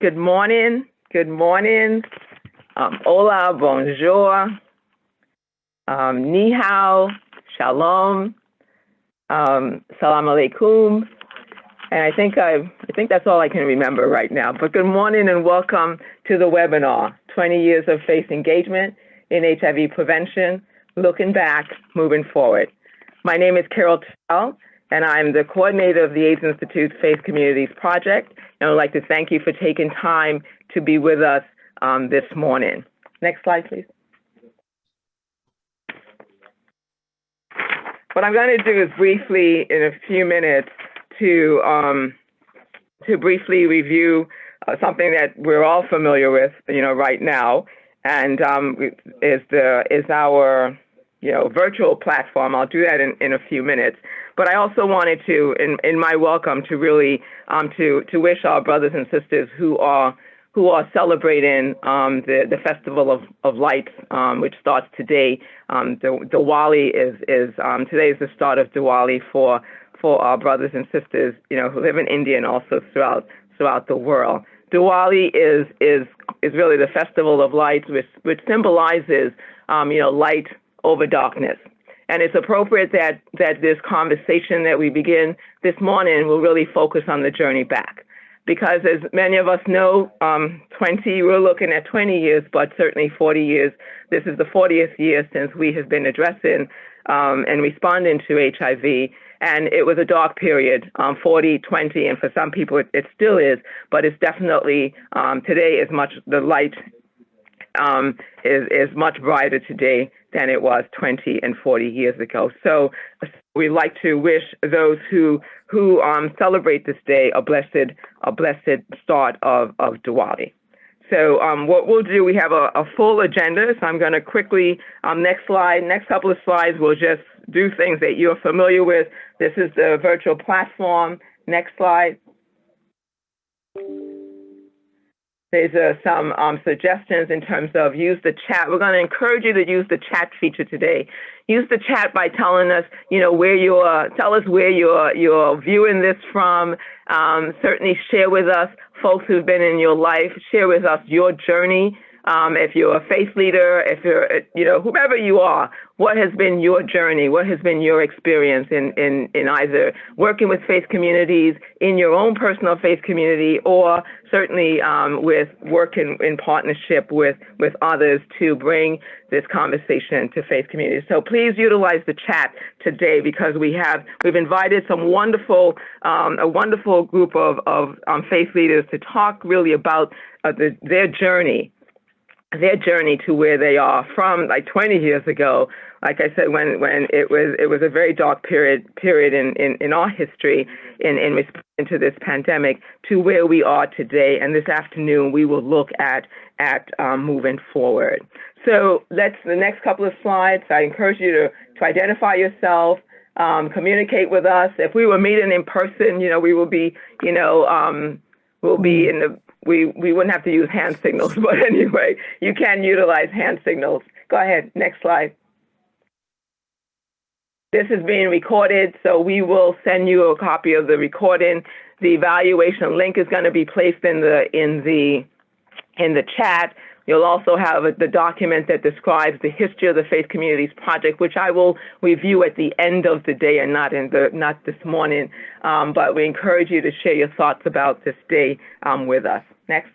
Good morning. Good morning. Hola, bonjour. Ni hao, shalom, salam alaikum. And I think that's all I can remember right now. But good morning and welcome to the webinar, 20 Years of Faith Engagement in HIV Prevention, Looking Back, Moving Forward. My name is Carol Tell, and I'm the coordinator of the AIDS Institute's Faith Communities Project. And I'd like to thank you for taking time to be with us this morning. Next slide, please. What I'm going to do is briefly, in a few minutes, to briefly review something that we're all familiar with, right now, and is our virtual platform. I'll do that in a few minutes. But I also wanted to, in my welcome, to really to wish our brothers and sisters who are celebrating the Festival of Lights, which starts today. Diwali is today is the start of Diwali for our brothers and sisters, who live in India and also throughout the world. Diwali is really the Festival of Lights, which symbolizes light over darkness. And it's appropriate that this conversation that we begin this morning will really focus on the journey back. Because as many of us know, we're looking at 20 years, but certainly 40 years. This is the 40th year since we have been addressing and responding to HIV. And it was a dark period, 40, 20, and for some people it still is, but it's definitely, today the light is much brighter today than it was 20 and 40 years ago. So we'd like to wish those who celebrate this day a blessed start of Diwali. So what we'll do, we have a full agenda. So I'm going to quickly, next couple of slides, we'll just do things that you're familiar with. This is the virtual platform. Next slide. There's some suggestions in terms of use the chat. We're going to encourage you to use the chat feature today. Use the chat by telling us, tell us where you're viewing this from. Certainly share with us folks who've been in your life. Share with us your journey. If you're a faith leader, if you're, whomever you are, what has been your journey? What has been your experience in either working with faith communities, in your own personal faith community, or certainly with working in partnership with others to bring this conversation to faith communities. So please utilize the chat today because we've invited some a wonderful group of faith leaders to talk really about their journey to where they are from like 20 years ago. Like I said, when it was a very dark period in our history in response to this pandemic to where we are today. And this afternoon we will look at moving forward. So the next couple of slides. I encourage you to identify yourself, communicate with us. If we were meeting in person, we will be, we'll be in the. We wouldn't have to use hand signals, but anyway, you can utilize hand signals. Go ahead, next slide. This is being recorded, so we will send you a copy of the recording. The evaluation link is going to be placed in the chat. You'll also have the document that describes the history of the Faith Communities Project, which I will review at the end of the day and not this morning. But we encourage you to share your thoughts about this day with us. Next.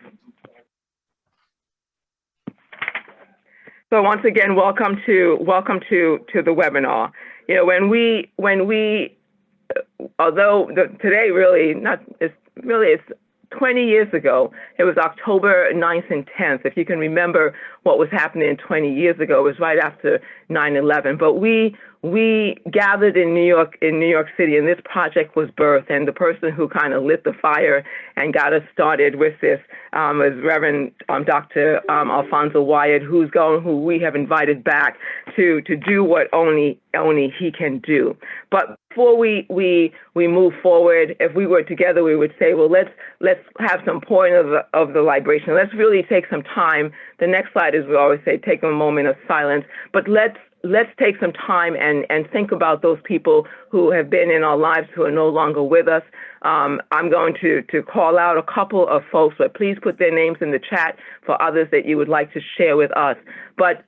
So once again, welcome to the webinar. Today it's 20 years ago, it was October 9th and 10th. If you can remember what was happening 20 years ago, it was right after 9/11. But we gathered in New York City, and this project was birthed. And the person who kind of lit the fire and got us started with this was Reverend Dr. Alfonso Wyatt, who we have invited back to do what only he can do. But before we move forward, if we were together, we would say, well, let's have some point of the libation. Let's really take some time. The next slide is we always say, take a moment of silence. But let's let's take some time and think about those people who have been in our lives who are no longer with us. I'm going to call out a couple of folks, but please put their names in the chat for others that you would like to share with us. But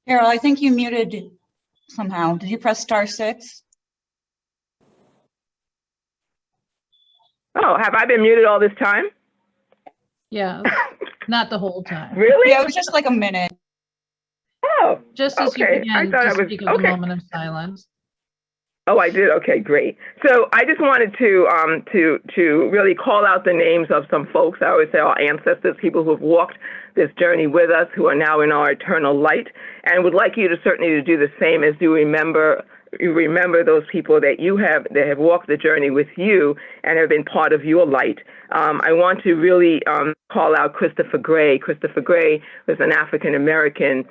Carol, I think you muted somehow. Did you press *6? oh, have I been muted all this time? Yeah, not the whole time. Really? Yeah, it was just like a minute. Oh, Just as okay. you I began thought to I was speak of the okay. moment of silence. Oh, I did. Okay, great. So I just wanted to really call out the names of some folks. I always say our ancestors, people who have walked this journey with us, who are now in our eternal light, and would like you to certainly do the same as you remember those people that have walked the journey with you and have been part of your light. I want to really call out Christopher Gray. Christopher Gray was an African American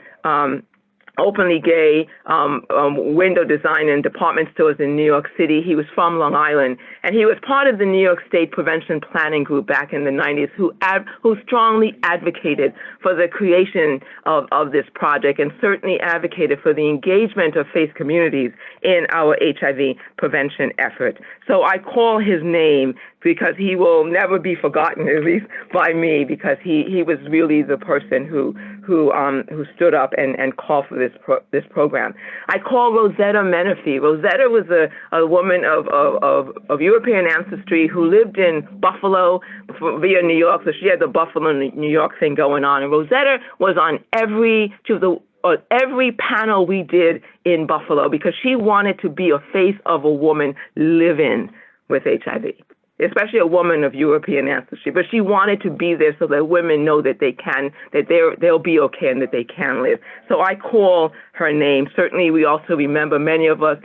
openly gay window design in department stores in New York City. He was from Long Island, and he was part of the New York State Prevention Planning Group back in the 90s, who strongly advocated for the creation of this project, and certainly advocated for the engagement of faith communities in our HIV prevention effort. So I call his name because he will never be forgotten, at least by me, because he was really the person who stood up and called for this program. I call Rosetta Menifee. Rosetta was a woman of European ancestry who lived in Buffalo via New York, so she had the Buffalo, New York thing going on. And Rosetta was on every panel we did in Buffalo because she wanted to be a face of a woman living with HIV, especially a woman of European ancestry. But she wanted to be there so that women know that they'll be okay and that they can live. So I call her name. Certainly, we also remember, many of us,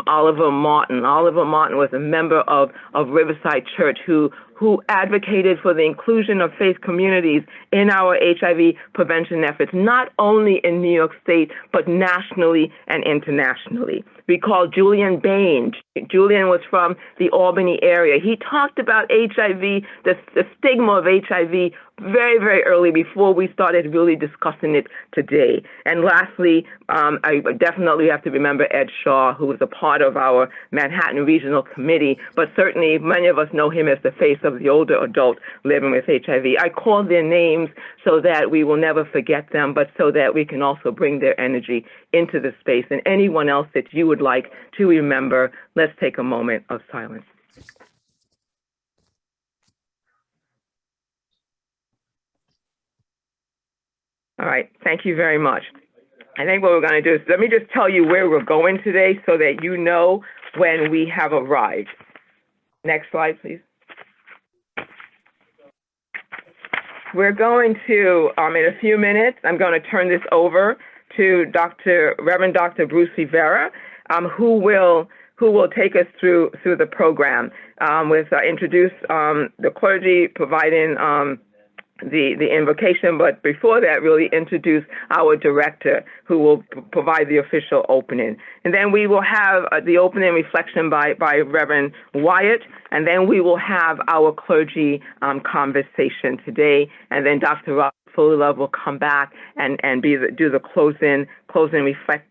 Oliver Martin. Oliver Martin was a member of Riverside Church who advocated for the inclusion of faith communities in our HIV prevention efforts, not only in New York State, but nationally and internationally. We call Julian Bain. Julian was from the Albany area. He talked about HIV, the stigma of HIV, very, very early, before we started really discussing it today. And lastly, I definitely have to remember Ed Shaw, who was a part of our Manhattan Regional Committee, but certainly many of us know him as the face of the older adult living with HIV. I call their names so that we will never forget them, but so that we can also bring their energy into the space. And anyone else that you would like to remember, let's take a moment of silence. All right, thank you very much. I think what we're going to do is, let me just tell you where we're going today so that you know when we have arrived. Next slide, please. We're going to, in a few minutes, I'm going to turn this over to Reverend Dr. Bruce Rivera, who will take us through the program, introduce the clergy, providing the invocation, but before that, really introduce our director, who will provide the official opening. And then we will have the opening reflection by Reverend Wyatt, and then we will have our clergy conversation today, and then Dr. Rob Fuller will come back and do the closing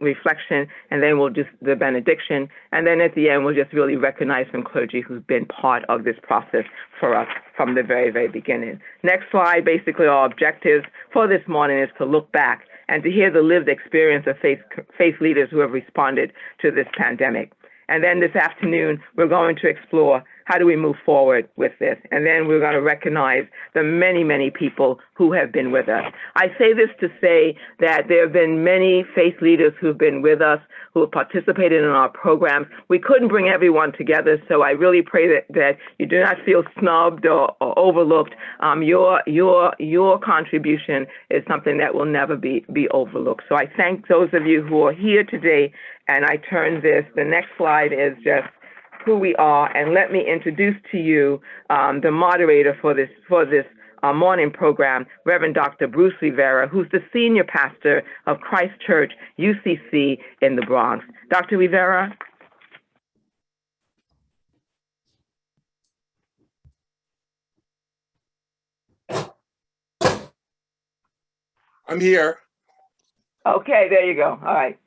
reflection, and then we'll do the benediction, and then at the end we'll just really recognize some clergy who've been part of this process for us from the very, very beginning. Next slide. Basically, our objectives for this morning is to look back and to hear the lived experience of faith leaders who have responded to this pandemic. And then this afternoon, we're going to explore how do we move forward with this. And then we're going to recognize the many, many people who have been with us. I say this to say that there have been many faith leaders who've been with us, who have participated in our programs. We couldn't bring everyone together, so I really pray that you do not feel snubbed or overlooked. Your contribution is something that will never be overlooked. So I thank those of you who are here today, and I turn this. The next slide is just who we are, and let me introduce to you the moderator for this morning program, Reverend Dr. Bruce Rivera, who's the senior pastor of Christ Church, UCC in the Bronx. Dr. Rivera? I'm here. Okay, there you go. All right.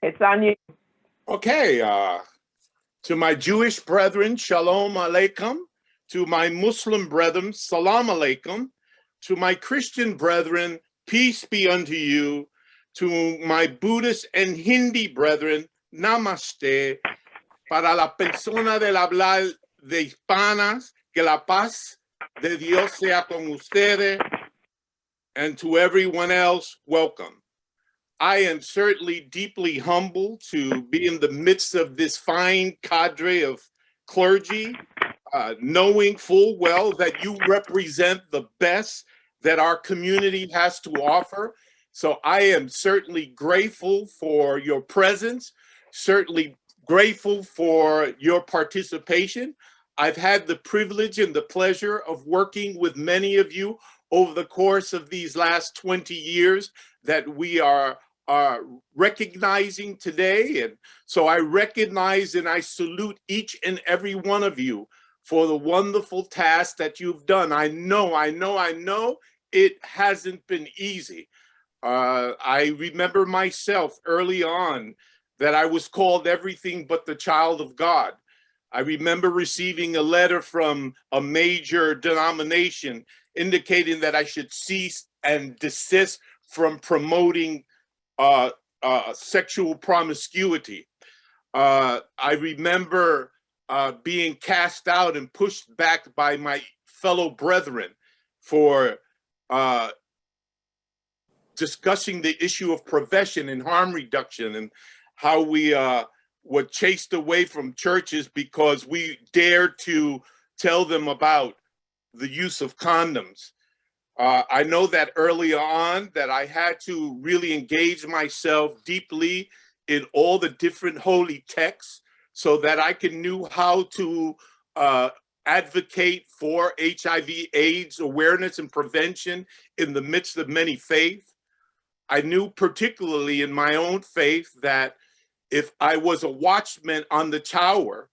It's on you. Okay, to my Jewish brethren, shalom aleichem. To my Muslim brethren, salam alaikum. To my Christian brethren, peace be unto you. To my Buddhist and Hindi brethren, namaste. Para la persona del hablar de hispanas, que la paz de Dios sea con ustedes. And to everyone else, welcome. I am certainly deeply humbled to be in the midst of this fine cadre of clergy, knowing full well that you represent the best that our community has to offer. So I am certainly grateful for your presence, certainly grateful for your participation. I've had the privilege and the pleasure of working with many of you over the course of these last 20 years that we are recognizing today. And so I recognize and I salute each and every one of you for the wonderful task that you've done. I know it hasn't been easy. I remember myself early on that I was called everything but the child of God. I remember receiving a letter from a major denomination indicating that I should cease and desist from promoting sexual promiscuity. I remember being cast out and pushed back by my fellow brethren for discussing the issue of prevention and harm reduction, and how we were chased away from churches because we dared to tell them about the use of condoms. I know that early on that I had to really engage myself deeply in all the different holy texts so that I can know how to advocate for HIV/AIDS awareness and prevention in the midst of many faiths. I knew particularly in my own faith that if I was a watchman on the tower,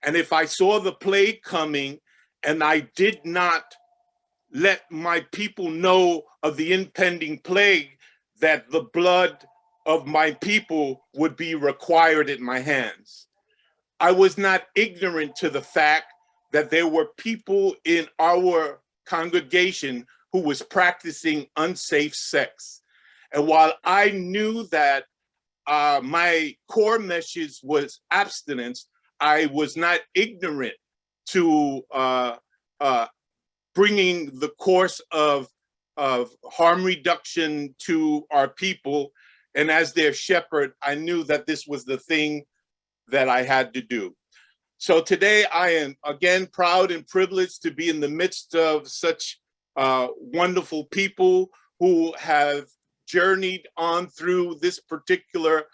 and if I saw the plague coming and I did not let my people know of the impending plague, that the blood of my people would be required at my hands. I was not ignorant to the fact that there were people in our congregation who was practicing unsafe sex. And while I knew that my core message was abstinence, I was not ignorant to bringing the course of harm reduction to our people. And as their shepherd, I knew that this was the thing that I had to do. So today I am again proud and privileged to be in the midst of such wonderful people who have journeyed on through this particular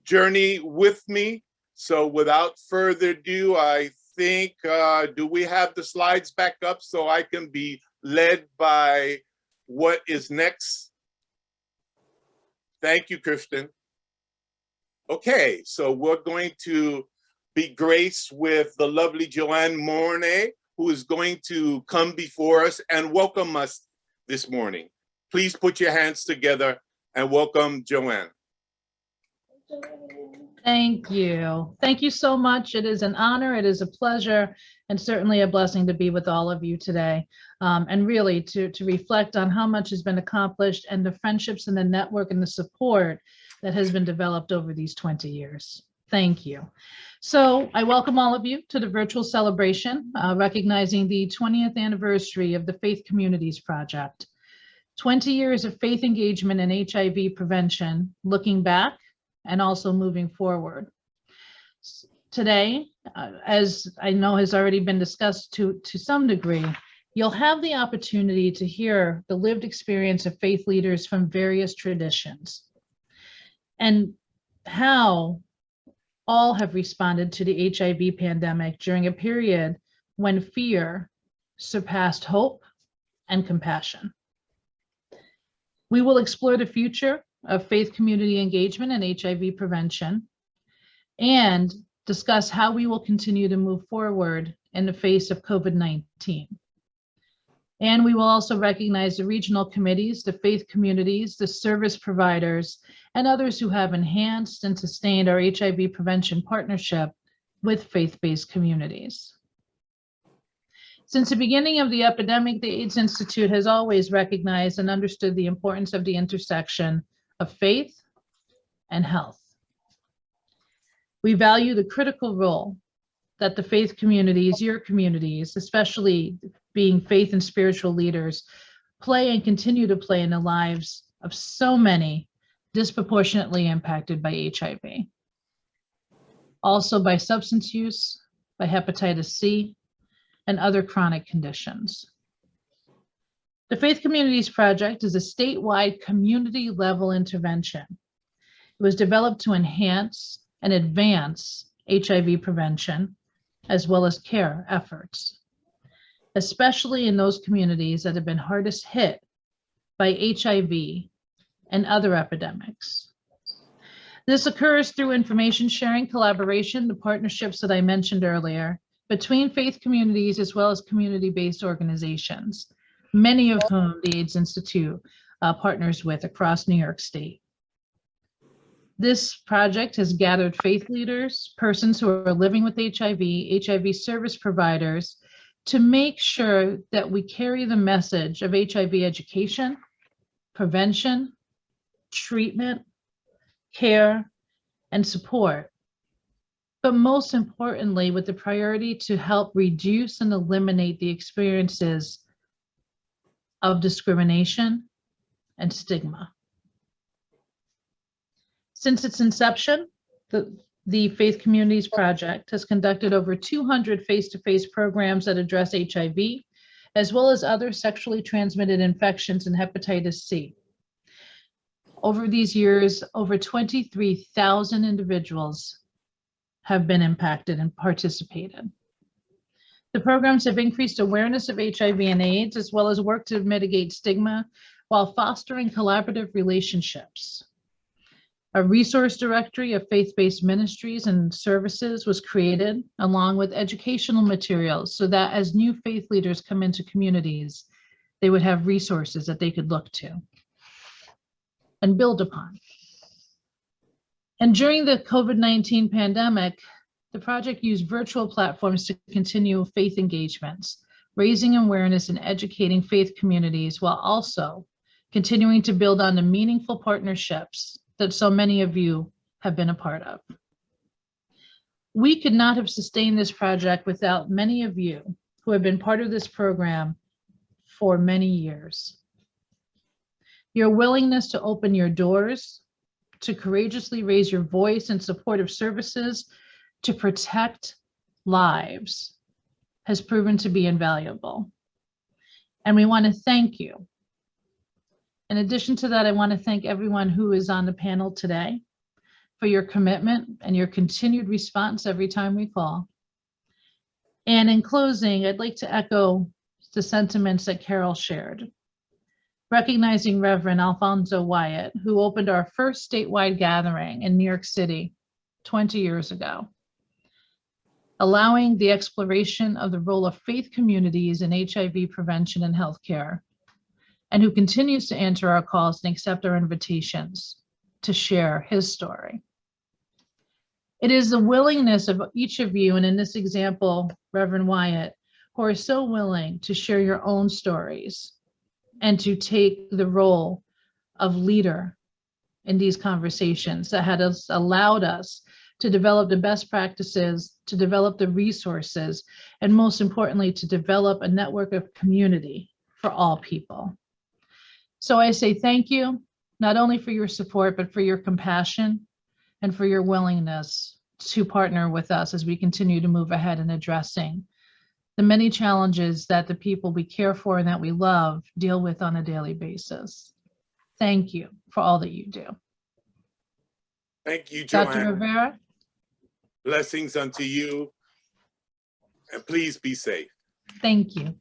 journey with me. So without further ado, I think, do we have the slides back up so I can be led by what is next? Thank you, Kristen. Okay, so we're going to be graced with the lovely Johanne Morne, who is going to come before us and welcome us this morning. Please put your hands together and welcome Johanne. Thank you. Thank you so much. It is an honor, it is a pleasure, and certainly a blessing to be with all of you today. And really to reflect on how much has been accomplished and the friendships and the network and the support that has been developed over these 20 years. Thank you. So I welcome all of you to the virtual celebration, recognizing the 20th anniversary of the Faith Communities Project. 20 years of faith engagement in HIV prevention, looking back and also moving forward. Today, as I know has already been discussed to some degree, you'll have the opportunity to hear the lived experience of faith leaders from various traditions and how all have responded to the HIV pandemic during a period when fear surpassed hope and compassion. We will explore the future of faith community engagement and HIV prevention and discuss how we will continue to move forward in the face of COVID-19. And we will also recognize the regional committees, the faith communities, the service providers, and others who have enhanced and sustained our HIV prevention partnership with faith-based communities. Since the beginning of the epidemic, the AIDS Institute has always recognized and understood the importance of the intersection of faith and health. We value the critical role that the faith communities, your communities, especially being faith and spiritual leaders, play and continue to play in the lives of so many disproportionately impacted by HIV. Also by substance use, by hepatitis C, and other chronic conditions. The Faith Communities Project is a statewide community-level intervention. It was developed to enhance and advance HIV prevention, as well as care efforts, especially in those communities that have been hardest hit by HIV and other epidemics. This occurs through information sharing, collaboration, the partnerships that I mentioned earlier, between faith communities as well as community-based organizations, many of whom the AIDS Institute partners with across New York State. This project has gathered faith leaders, persons who are living with HIV, HIV service providers, to make sure that we carry the message of HIV education, prevention, treatment, care, and support. But most importantly, with the priority to help reduce and eliminate the experiences of discrimination and stigma. Since its inception, the Faith Communities Project has conducted over 200 face-to-face programs that address HIV, as well as other sexually transmitted infections and hepatitis C. Over these years, over 23,000 individuals have been impacted and participated. The programs have increased awareness of HIV and AIDS, as well as worked to mitigate stigma while fostering collaborative relationships. A resource directory of faith-based ministries and services was created, along with educational materials, so that as new faith leaders come into communities, they would have resources that they could look to and build upon. And during the COVID-19 pandemic, the project used virtual platforms to continue faith engagements, raising awareness and educating faith communities, while also continuing to build on the meaningful partnerships that so many of you have been a part of. We could not have sustained this project without many of you who have been part of this program for many years. Your willingness to open your doors, to courageously raise your voice in support of services to protect lives has proven to be invaluable. And we want to thank you. In addition to that, I want to thank everyone who is on the panel today for your commitment and your continued response every time we call. And in closing, I'd like to echo the sentiments that Carol shared, recognizing Reverend Alfonso Wyatt, who opened our first statewide gathering in New York City 20 years ago, allowing the exploration of the role of faith communities in HIV prevention and healthcare, and who continues to answer our calls and accept our invitations to share his story. It is the willingness of each of you, and in this example, Reverend Wyatt, who are so willing to share your own stories and to take the role of leader in these conversations that had allowed us to develop the best practices, to develop the resources, and most importantly, to develop a network of community for all people. So I say thank you, not only for your support, but for your compassion and for your willingness to partner with us as we continue to move ahead in addressing the many challenges that the people we care for and that we love deal with on a daily basis. Thank you for all that you do. Thank you, Johanne. Dr. Rivera? Blessings unto you, and please be safe. Thank you.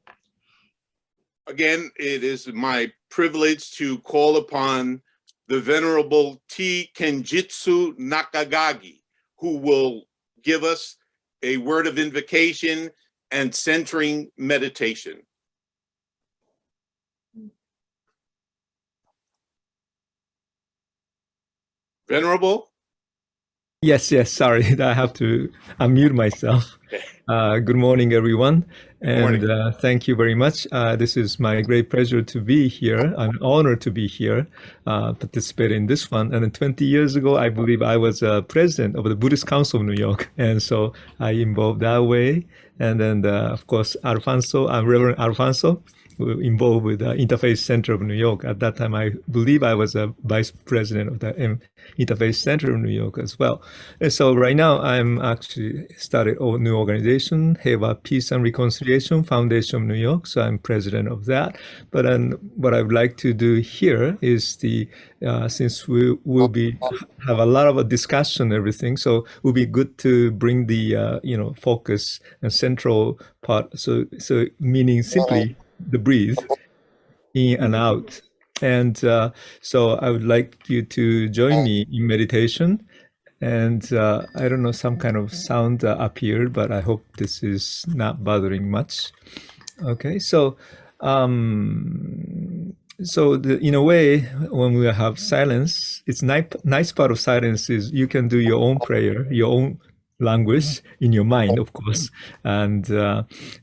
Again, it is my privilege to call upon the Venerable T. Kenjitsu Nakagaki, who will give us a word of invocation and centering meditation. Venerable? Yes, sorry, I have to unmute myself. Good morning, everyone, and thank you very much. This is my great pleasure to be here. I'm honored to be here, participate in this one. And then 20 years ago, I believe I was president of the Buddhist Council of New York, and so I involved that way. And then, of course, Alfonso, Reverend Alfonso, involved with the Interfaith Center of New York. At that time, I believe I was a vice president of the Interfaith Center of New York as well. And so right now, I'm actually started a new organization, Heiwa Peace and Reconciliation Foundation of New York. So I'm president of that. But then what I would like to do here is since we will have a lot of discussion and everything, so it will be good to bring the focus and central part. So meaning simply the breathe in and out. And so I would like you to join me in meditation. And I don't know, some kind of sound appeared, but I hope this is not bothering much. Okay, so in a way, when we have silence, it's nice part of silence is you can do your own prayer, your own language in your mind, of course. And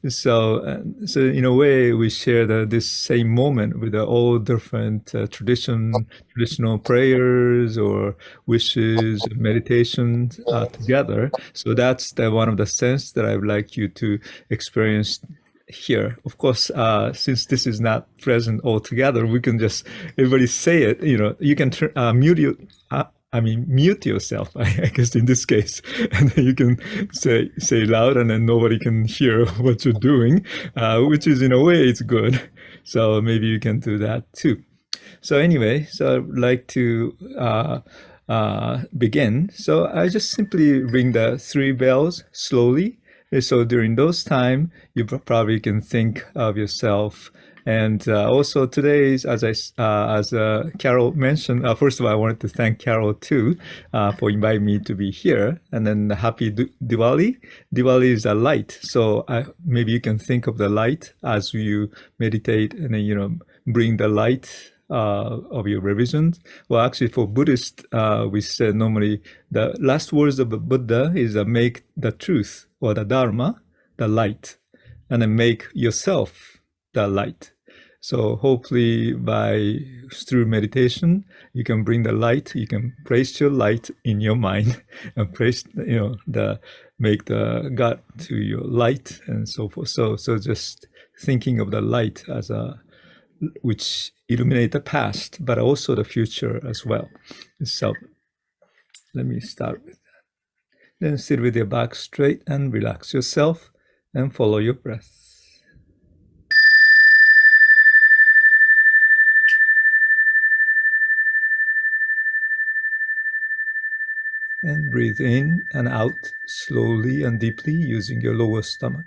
so in a way, we share this same moment with all different traditional prayers or wishes, meditations together. So that's one of the sense that I would like you to experience here. Of course, since this is not present all together, we can just everybody say it. You can mute yourself, I guess, in this case, and then you can say loud, and then nobody can hear what you're doing, which is in a way it's good. So maybe you can do that too. So anyway, so I'd like to begin. So I just simply ring the 3 bells slowly. So during those time, you probably can think of yourself. And also today, as Carol mentioned, first of all, I wanted to thank Carol too for inviting me to be here. And then happy Diwali. Diwali is a light, so maybe you can think of the light as you meditate, and then bring the light of your revisions. Well, actually, for Buddhists, we said normally the last words of the Buddha is make the truth or the Dharma the light, and then make yourself the light. So hopefully through meditation, you can bring the light, you can place your light in your mind and place, make the God to your light and so forth. So just thinking of the light as which illuminate the past, but also the future as well. So let me start with that. Then sit with your back straight and relax yourself and follow your breath. And breathe in and out slowly and deeply using your lower stomach.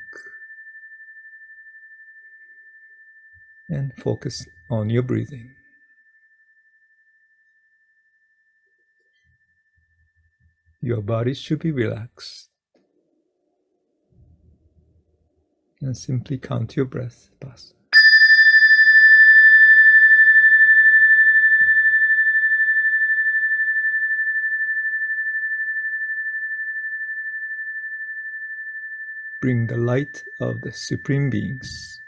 And focus on your breathing. Your body should be relaxed. And simply count your breath. Pass. Bring the light of the Supreme Beings.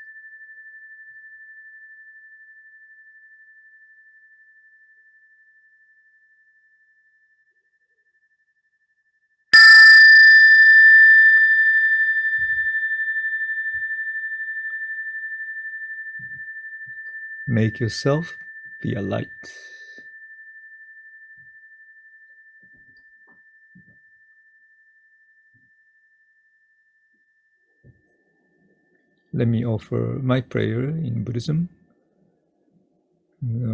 Make yourself be a light. Let me offer my prayer in Buddhism. Nani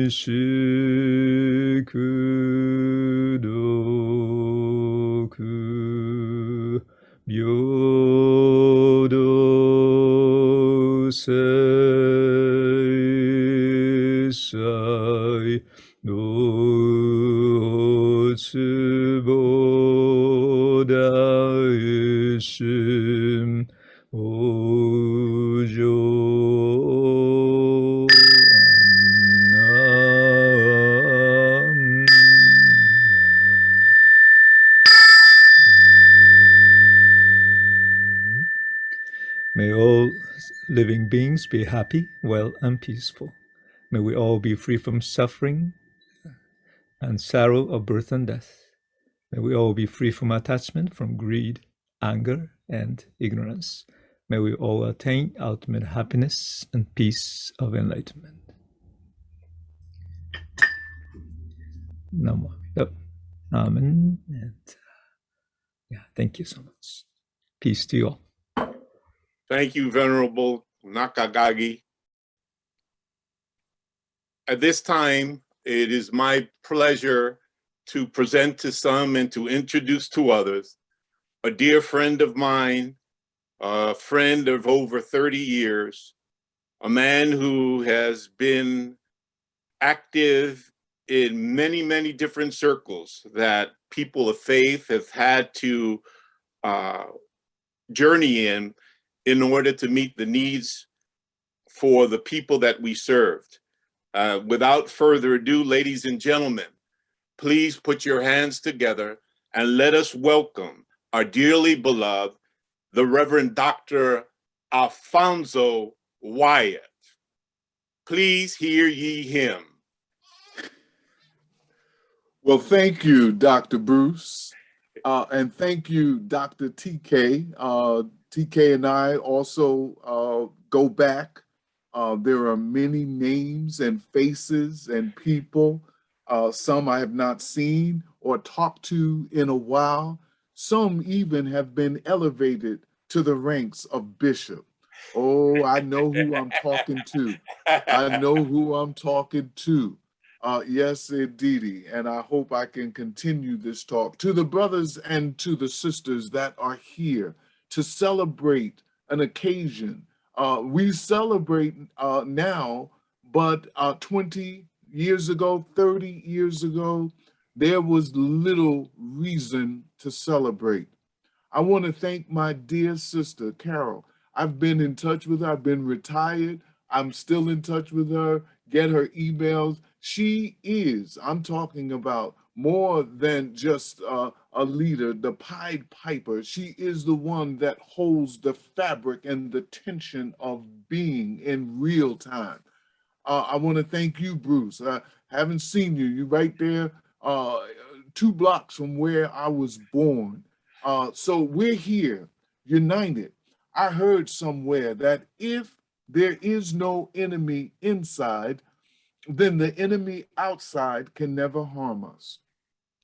shiku sai no tsubo daishim ojo May all living beings be happy, well, and peaceful. May we all be free from suffering and sorrow of birth and death. May we all be free from attachment, from greed, anger, and ignorance. May we all attain ultimate happiness and peace of enlightenment. Namo. Amen. And thank you so much. Peace to you all. Thank you, Venerable Nakagaki. At this time, it is my pleasure to present to some and to introduce to others a dear friend of mine, a friend of over 30 years, a man who has been active in many, many different circles that people of faith have had to journey in order to meet the needs for the people that we served. Without further ado, ladies and gentlemen, please put your hands together and let us welcome our dearly beloved, the Reverend Dr. Alfonso Wyatt. Please hear ye him. Well, thank you, Dr. Bruce, and thank you, Dr. TK. TK and I also go back. There are many names and faces and people. Some I have not seen or talked to in a while. Some even have been elevated to the ranks of bishop. Oh, I know who I'm talking to. I know who I'm talking to. Yes, indeedy. And I hope I can continue this talk. To the brothers and to the sisters that are here to celebrate an occasion. We celebrate now, but 20 years ago, 30 years ago, there was little reason to celebrate. I want to thank my dear sister, Carol. I've been in touch with her. I've been retired. I'm still in touch with her, get her emails. She is, I'm talking about more than just a leader, the Pied Piper. She is the one that holds the fabric and the tension of being in real time. I want to thank you, Bruce. I haven't seen you. You're right there, 2 blocks from where I was born. So we're here, united. I heard somewhere that if there is no enemy inside, then the enemy outside can never harm us.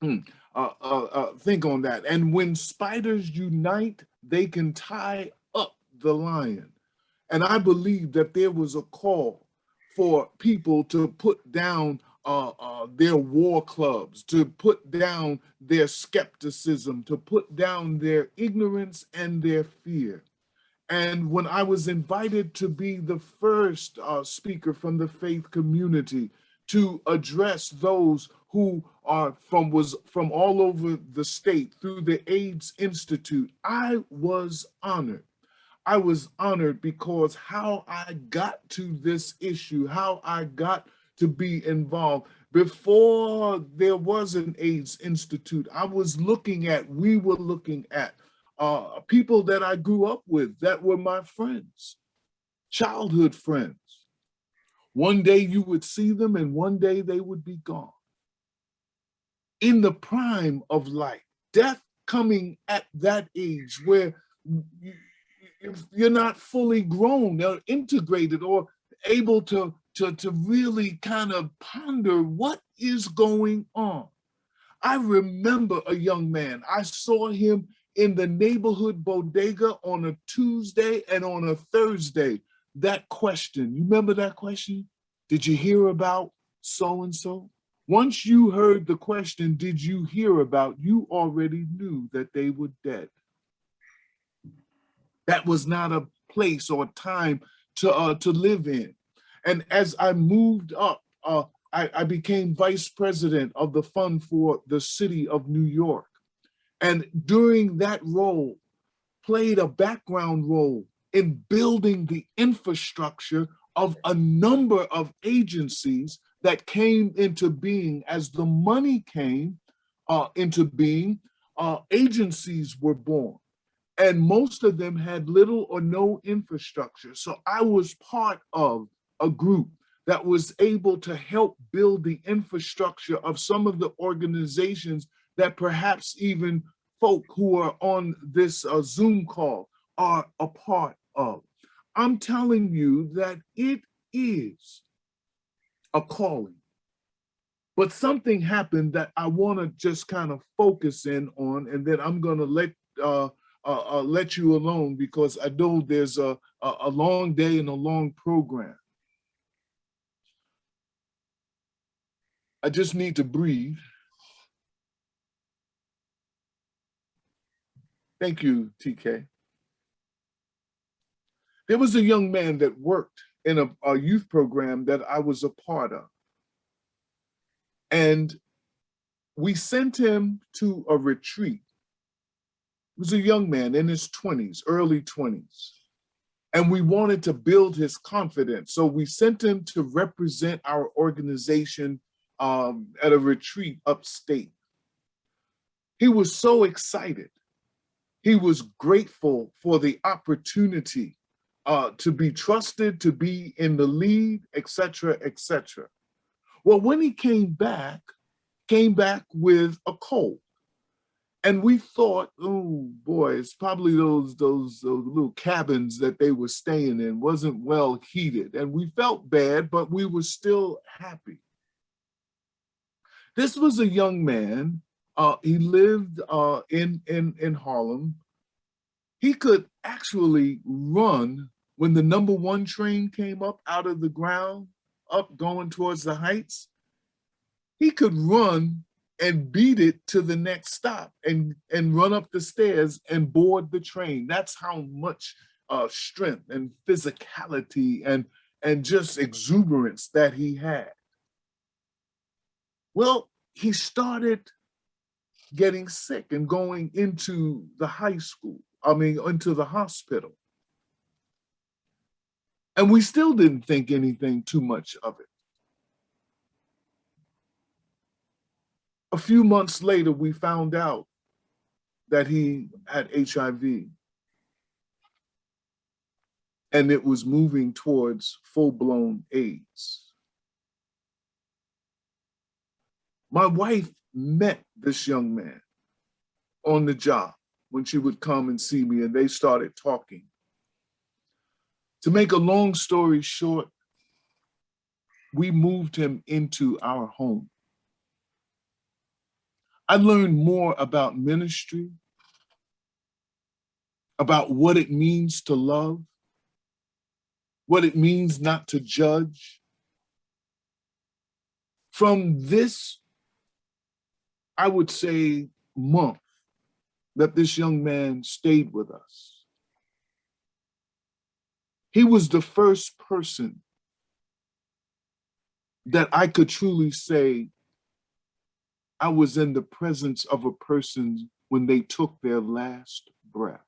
Think on that. And when spiders unite, they can tie up the lion. And I believe that there was a call for people to put down their war clubs, to put down their skepticism, to put down their ignorance and their fear. And when I was invited to be the first speaker from the faith community to address those who are from all over the state through the AIDS Institute, I was honored. I was honored because how I got to this issue, how I got to be involved. Before there was an AIDS Institute, we were looking at people that I grew up with that were my friends, childhood friends. One day you would see them and one day they would be gone. In the prime of life, death coming at that age where you're not fully grown or integrated or able to really kind of ponder what is going on. I remember a young man. I saw him in the neighborhood bodega on a Tuesday and on a Thursday. That question, you remember that question? Did you hear about so-and-so? Once you heard the question, did you hear about, you already knew that they were dead. That was not a place or time to live in. And as I moved up, I became vice president of the fund for the city of New York. And during that role, played a background role in building the infrastructure of a number of agencies that came into being. As the money came into being, agencies were born. And most of them had little or no infrastructure. So I was part of a group that was able to help build the infrastructure of some of the organizations that perhaps even folk who are on this Zoom call are a part of. I'm telling you that it is a calling. But something happened that I want to just kind of focus in on, and then I'm going to let you alone, because I know there's a long day and a long program. I just need to breathe. Thank you, TK. There was a young man that worked in a youth program that I was a part of. And we sent him to a retreat. He was a young man in his 20s, early 20s. And we wanted to build his confidence. So we sent him to represent our organization at a retreat upstate. He was so excited. He was grateful for the opportunity to be trusted, to be in the lead, et cetera, et cetera. Well, when he came back with a cold. And we thought, oh boy, it's probably those little cabins that they were staying in wasn't well heated. And we felt bad, but we were still happy. This was a young man. He lived in Harlem. He could actually run when the #1 train came up out of the ground, up going towards the heights. He could run and beat it to the next stop and run up the stairs and board the train. That's how much strength and physicality and just exuberance that he had. Well, he started getting sick and going into the into the hospital. And we still didn't think anything too much of it. A few months later, we found out that he had HIV. And it was moving towards full-blown AIDS. My wife met this young man on the job when she would come and see me, and they started talking. To make a long story short, we moved him into our home. I learned more about ministry, about what it means to love, what it means not to judge. From this, I would say, month that this young man stayed with us. He was the first person that I could truly say I was in the presence of a person when they took their last breath.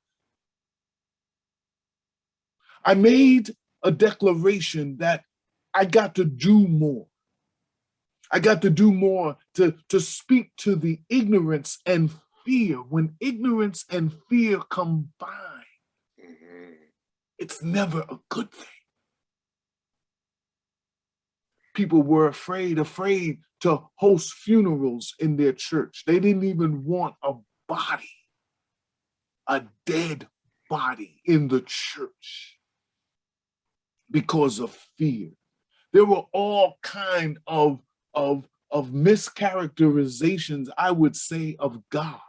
I made a declaration that I got to do more. I got to do more to speak to the ignorance and fear. When ignorance and fear combine, it's never a good thing. People were afraid to host funerals in their church. They didn't even want a body, a dead body in the church because of fear. There were all kind of mischaracterizations, I would say, of God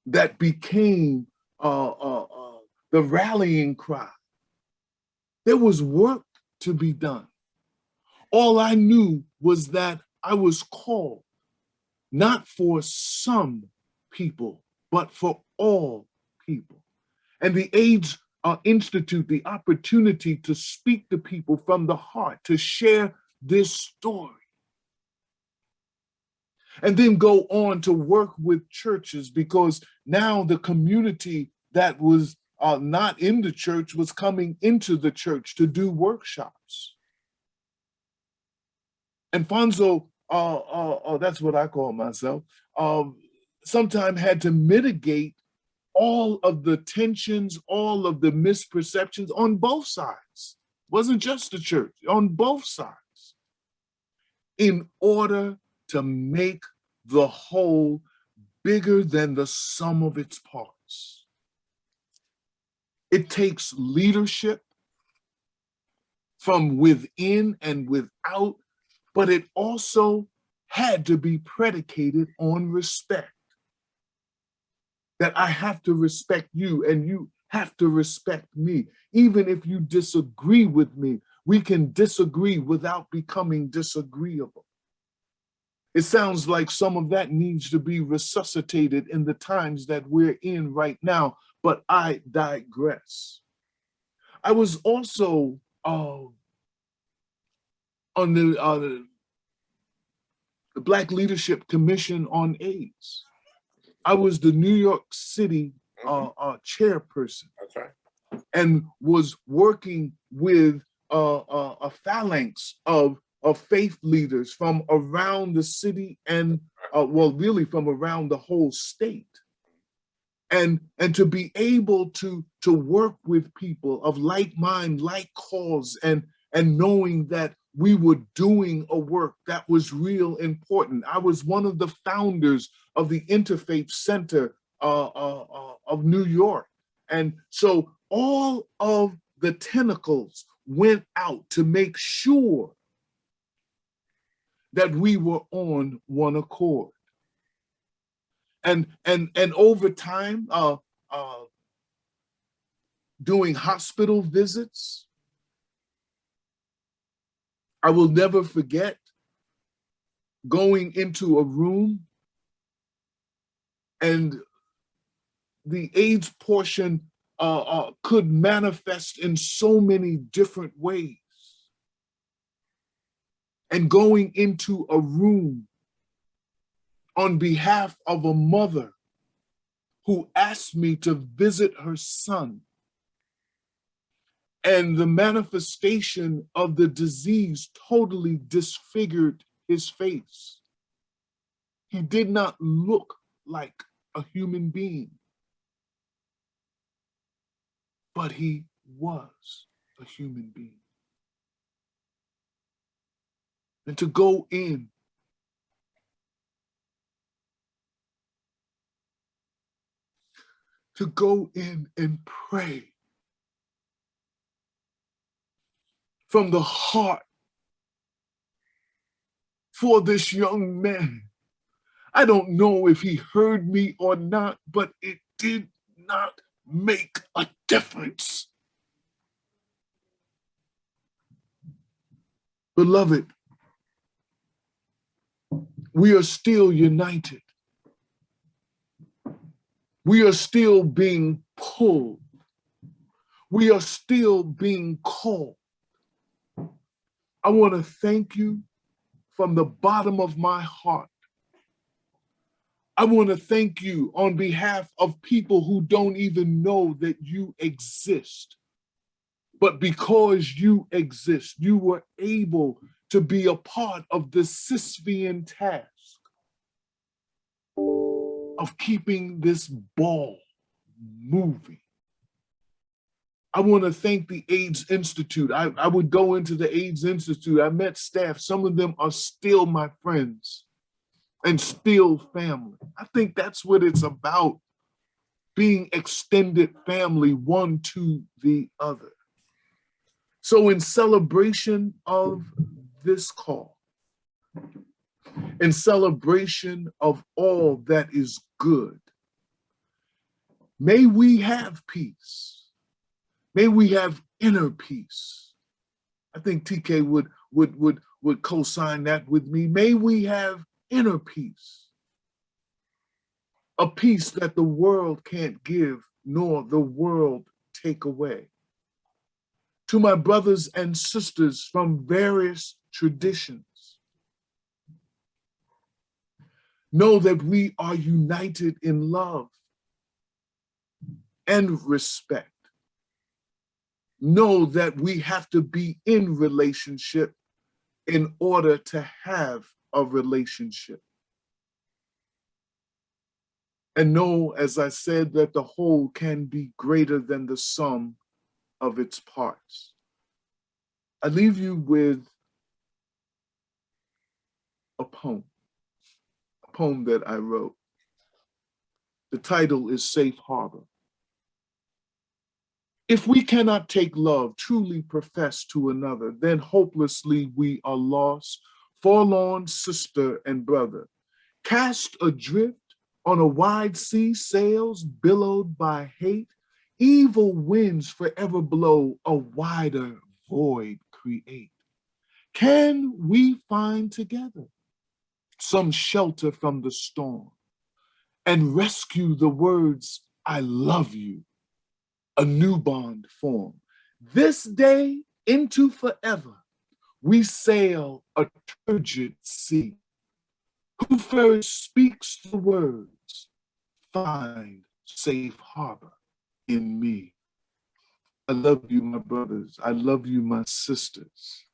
that became the rallying cry. There was work to be done. All I knew was that I was called not for some people, but for all people. And the AIDS institute the opportunity to speak to people from the heart, to share this story. And then go on to work with churches, because now the community that was not in the church was coming into the church to do workshops. Alfonso, that's what I call myself, sometimes had to mitigate all of the tensions, all of the misperceptions on both sides. It wasn't just the church, on both sides, in order to make the whole bigger than the sum of its parts. It takes leadership from within and without, but it also had to be predicated on respect. That I have to respect you and you have to respect me. Even if you disagree with me, we can disagree without becoming disagreeable. It sounds like some of that needs to be resuscitated in the times that we're in right now, but I digress. I was also on the Black Leadership Commission on AIDS. I was the New York City chairperson. That's right. And was working with a phalanx of faith leaders from around the city and, well, really from around the whole state. And to be able to work with people of like mind, like cause, and knowing that we were doing a work that was real important. I was one of the founders of the Interfaith Center of New York. And so all of the tentacles went out to make sure that we were on one accord. And over time, doing hospital visits, I will never forget going into a room and the AIDS portion could manifest in so many different ways. And going into a room on behalf of a mother who asked me to visit her son, and the manifestation of the disease totally disfigured his face. He did not look like a human being, but he was a human being. And to go in and pray from the heart for this young man. I don't know if he heard me or not, but it did not make a difference. Beloved, we are still united. We are still being pulled. We are still being called. I want to thank you from the bottom of my heart. I want to thank you on behalf of people who don't even know that you exist. But because you exist, you were able to be a part of the Sisyphean task of keeping this ball moving. I want to thank the AIDS Institute. I would go into the AIDS Institute. I met staff. Some of them are still my friends and still family. I think that's what it's about, being extended family, one to the other. So in celebration of this call, in celebration of all that is good, may we have peace. May we have inner peace. I think TK would co-sign that with me. May we have inner peace, a peace that the world can't give, nor the world take away. To my brothers and sisters from various traditions, know that we are united in love and respect. Know that we have to be in relationship in order to have a relationship. And know, as I said, that the whole can be greater than the sum of its parts. I leave you with a poem that I wrote. The title is Safe Harbor. If we cannot take love truly professed to another, then hopelessly we are lost, forlorn sister and brother, cast adrift on a wide sea, sails billowed by hate, evil winds forever blow, a wider void create. Can we find together some shelter from the storm and rescue the words, I love you, a new bond form? This day into forever, we sail a turgid sea. Who first speaks the words, find safe harbor in me. I love you, my brothers. I love you, my sisters.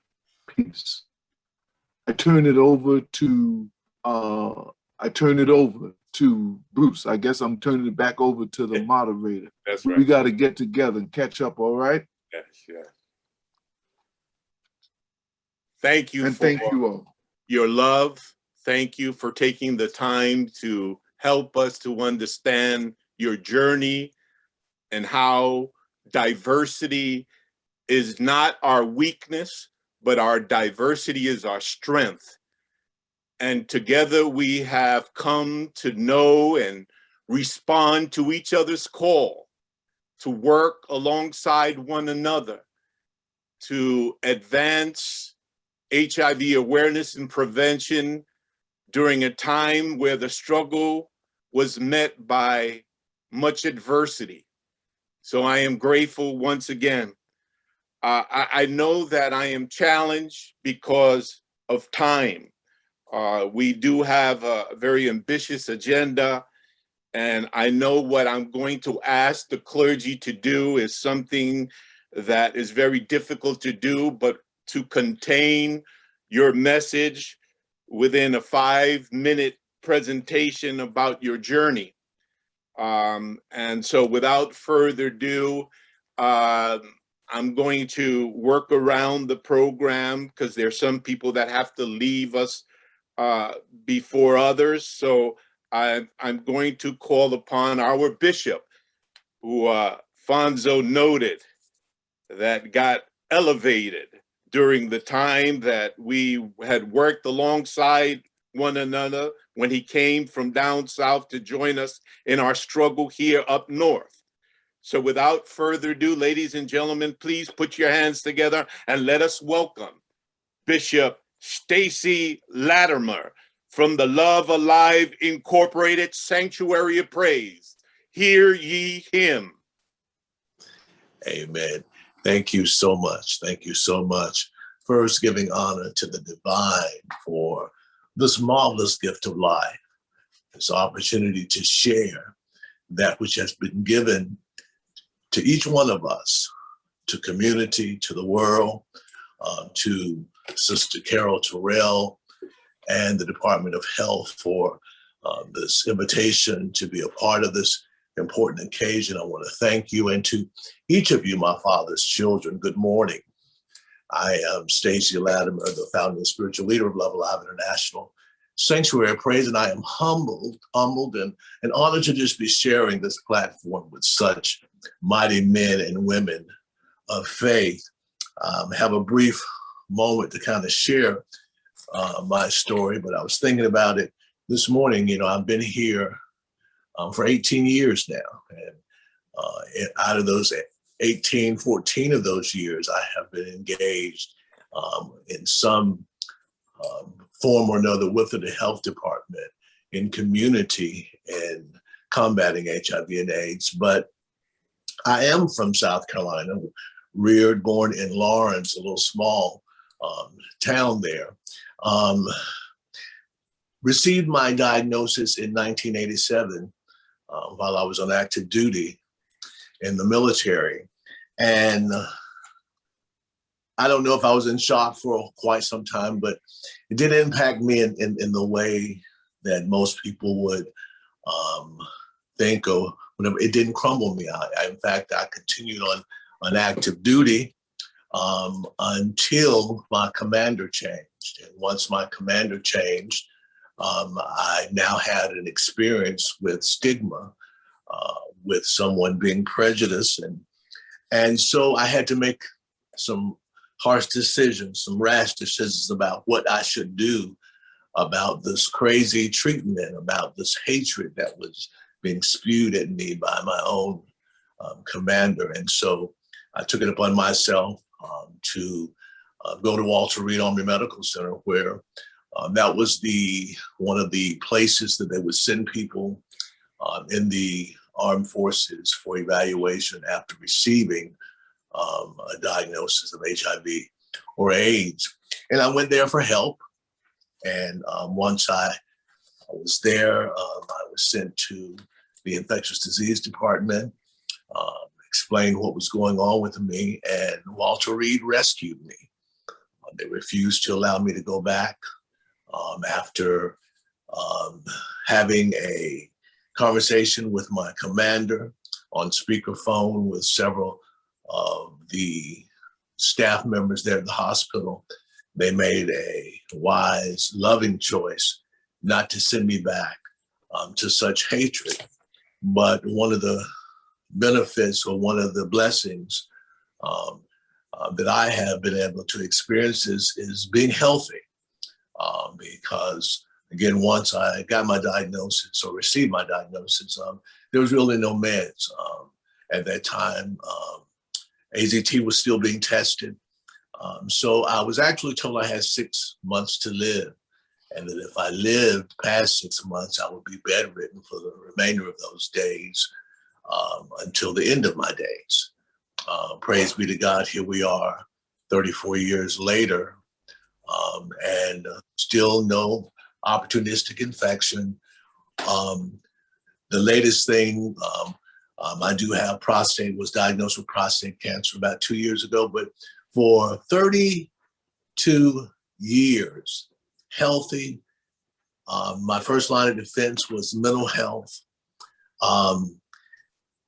Peace. I turn it over to Bruce. I guess I'm turning it back over to the moderator. That's right. We got to get together and catch up, all right? Yes, yes. Thank you and for thank you all. Your love. Thank you for taking the time to help us to understand your journey and how diversity is not our weakness, but our diversity is our strength. And together we have come to know and respond to each other's call, to work alongside one another, to advance HIV awareness and prevention during a time where the struggle was met by much adversity. So I am grateful once again. I know that I am challenged because of time. We do have a very ambitious agenda, and I know what I'm going to ask the clergy to do is something that is very difficult to do, but to contain your message within a 5-minute presentation about your journey. And so without further ado, I'm going to work around the program because there's some people that have to leave us before others. So I'm going to call upon our bishop, who Fonzo noted that got elevated during the time that we had worked alongside one another when he came from down south to join us in our struggle here up north. So without further ado, ladies and gentlemen, please put your hands together and let us welcome Bishop Stacey Latimer from the Love Alive Incorporated Sanctuary of Praise. Hear ye him. Amen. Thank you so much. Thank you so much. First, giving honor to the divine for this marvelous gift of life, this opportunity to share that which has been given to each one of us, to community, to the world, to Sister Carol Terrell and the Department of Health for this invitation to be a part of this important occasion. I want to thank you, and to each of you, my father's children, good morning. I am Stacey Latimer, the founding spiritual leader of Love Alive International Sanctuary of Praise, and I am humbled and honored to just be sharing this platform with such mighty men and women of faith. Have a brief moment to kind of share my story, but I was thinking about it this morning. You know, I've been here for 18 years now, and out of those 14 of those years, I have been engaged in some form or another with the health department, in community, and combating HIV and AIDS. But I am from South Carolina, reared, born in Lawrence, a little small town there. Received my diagnosis in 1987 while I was on active duty in the military. And I don't know if I was in shock for quite some time, but it did impact me in the way that most people would think, or whatever. It didn't crumble me. In fact, I continued on active duty until my commander changed. And once my commander changed, I now had an experience with stigma, with someone being prejudiced. And so I had to make some harsh decisions, some rash decisions about what I should do about this crazy treatment, about this hatred that was being spewed at me by my own commander. And so I took it upon myself to go to Walter Reed Army Medical Center, where that was one of the places that they would send people in the armed forces for evaluation after receiving a diagnosis of HIV or AIDS. And I went there for help. And once I was there, I was sent to the infectious disease department, explained what was going on with me, and Walter Reed rescued me. They refused to allow me to go back after having a conversation with my commander on speakerphone with several of the staff members there at the hospital. They made a wise, loving choice not to send me back to such hatred. But one of the benefits, or one of the blessings that I have been able to experience is being healthy. Because again, once I got my diagnosis or received my diagnosis, there was really no meds. At that time, AZT was still being tested. So I was actually told I had 6 months to live, and that if I lived past 6 months, I would be bedridden for the remainder of those days until the end of my days. Praise be to God, here we are 34 years later, and still no opportunistic infection. The latest thing, I do have was diagnosed with prostate cancer about 2 years ago, but for 32 years, healthy. My first line of defense was mental health.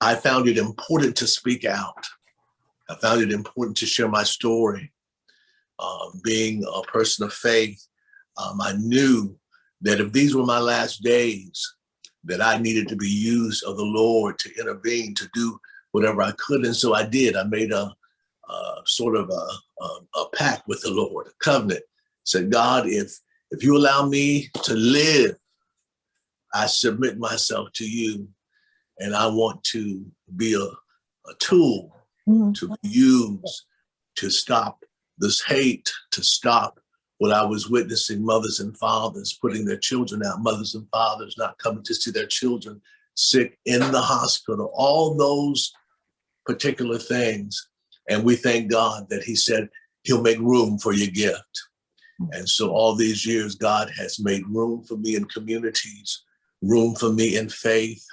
I found it important to speak out. I found it important to share my story. Being a person of faith, I knew that if these were my last days, that I needed to be used of the Lord to intervene, to do whatever I could. And so I did. I made a sort of a pact with the Lord, a covenant. Said, God, if you allow me to live, I submit myself to you, and I want to be a tool to be used to stop this hate, to stop what I was witnessing, mothers and fathers putting their children out, mothers and fathers not coming to see their children sick in the hospital, all those particular things. And we thank God that he said he'll make room for your gift. And so all these years, God has made room for me in communities, room for me in faith,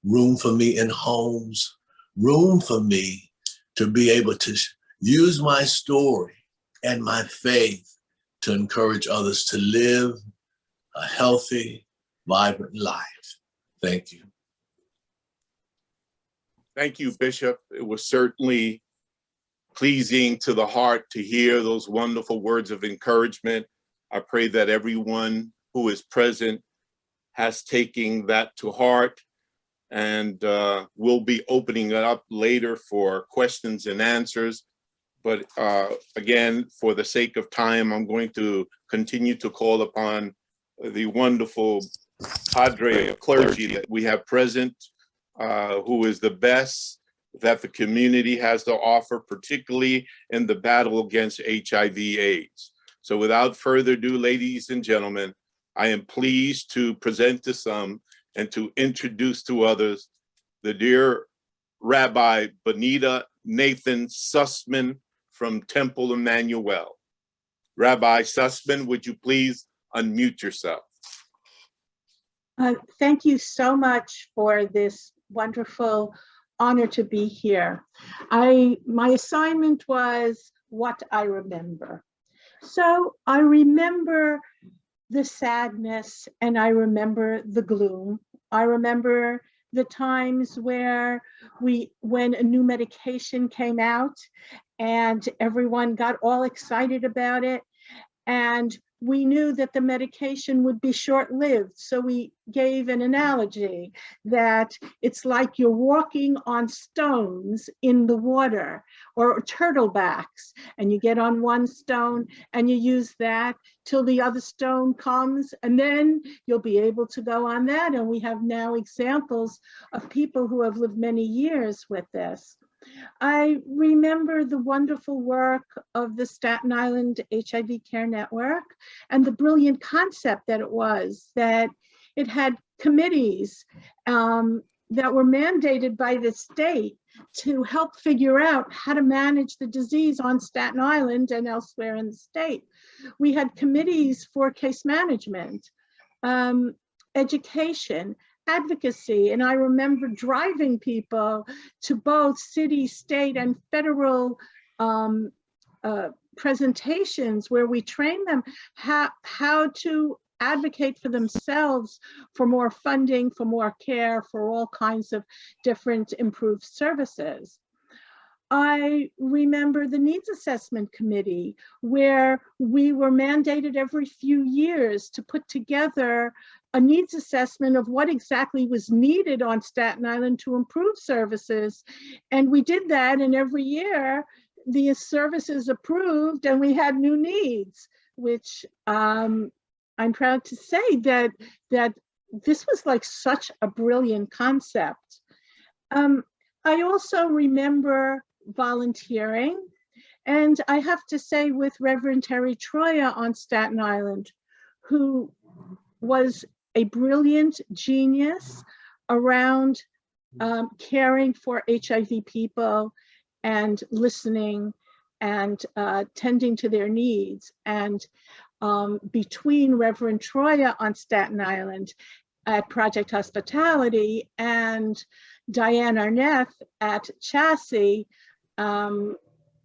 room for me in homes, room for me to be able to use my story and my faith to encourage others to live a healthy, vibrant life. Thank you. Thank you, Bishop. It was certainly pleasing to the heart to hear those wonderful words of encouragement. I pray that everyone who is present has taken that to heart, and we'll be opening it up later for questions and answers. But again, for the sake of time, I'm going to continue to call upon the wonderful cadre of clergy that we have present, who is the best that the community has to offer, particularly in the battle against HIV/AIDS. So without further ado, ladies and gentlemen, I am pleased to present to some and to introduce to others the dear Rabbi Bonita Nathan Sussman from Temple Emanuel. Rabbi Sussman, would you please unmute yourself? Thank you so much for this wonderful honor to be here. My assignment was what I remember. So I remember the sadness and I remember the gloom. I remember the times where when a new medication came out and everyone got all excited about it, and we knew that the medication would be short-lived. So we gave an analogy that it's like you're walking on stones in the water or turtlebacks, and you get on one stone and you use that till the other stone comes, and then you'll be able to go on that. And we have now examples of people who have lived many years with this. I remember the wonderful work of the Staten Island HIV Care Network and the brilliant concept that it was, that it had committees that were mandated by the state to help figure out how to manage the disease on Staten Island and elsewhere in the state. We had committees for case management, education, advocacy, and I remember driving people to both city, state, and federal presentations where we train them how to advocate for themselves for more funding, for more care, for all kinds of different improved services. I remember the Needs Assessment Committee, where we were mandated every few years to put together a needs assessment of what exactly was needed on Staten Island to improve services. And we did that, and every year the services approved and we had new needs, which I'm proud to say that this was like such a brilliant concept. I also remember volunteering, and I have to say with Reverend Terry Troya on Staten Island, who was a brilliant genius around caring for HIV people and listening and tending to their needs. And between Reverend Troya on Staten Island at Project Hospitality and Diane Arneth at Chassis,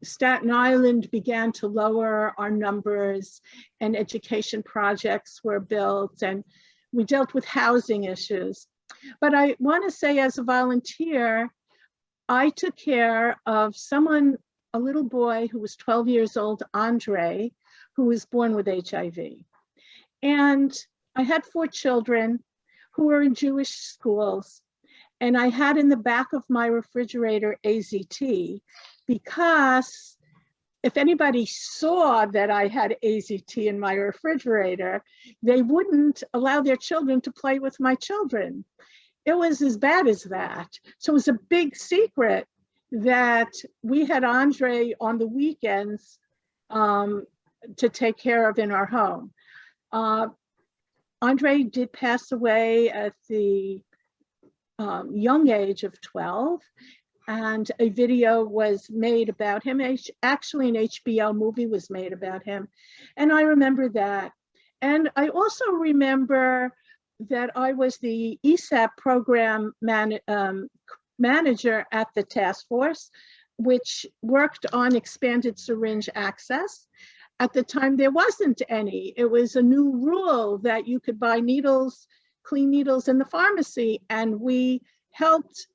Staten Island began to lower our numbers and education projects were built, and we dealt with housing issues. But I want to say, as a volunteer, I took care of a little boy who was 12 years old, Andre, who was born with HIV. And I had 4 children who were in Jewish schools. And I had in the back of my refrigerator AZT, because if anybody saw that I had AZT in my refrigerator, they wouldn't allow their children to play with my children. It was as bad as that. So it was a big secret that we had Andre on the weekends to take care of in our home. Andre did pass away at the young age of 12, and a video was made about him. Actually, an HBO movie was made about him, and I remember that. And I also remember that I was the ESAP program manager at the task force, which worked on expanded syringe access. At the time, there wasn't any. It was a new rule that you could buy needles, clean needles in the pharmacy, and we helped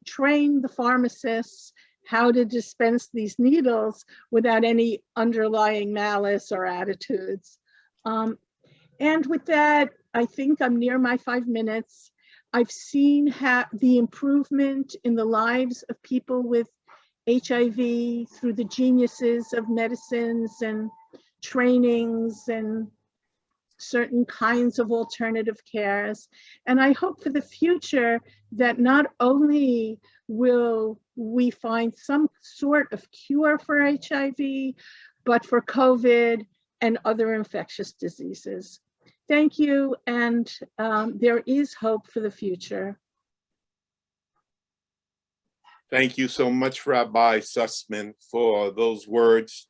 train the pharmacists how to dispense these needles without any underlying malice or attitudes. And with that, I think I'm near my 5 minutes. I've seen the improvement in the lives of people with HIV through the geniuses of medicines and trainings and certain kinds of alternative cares. And I hope for the future that not only will we find some sort of cure for HIV, but for COVID and other infectious diseases. Thank you, and there is hope for the future. Thank you so much, Rabbi Sussman, for those words.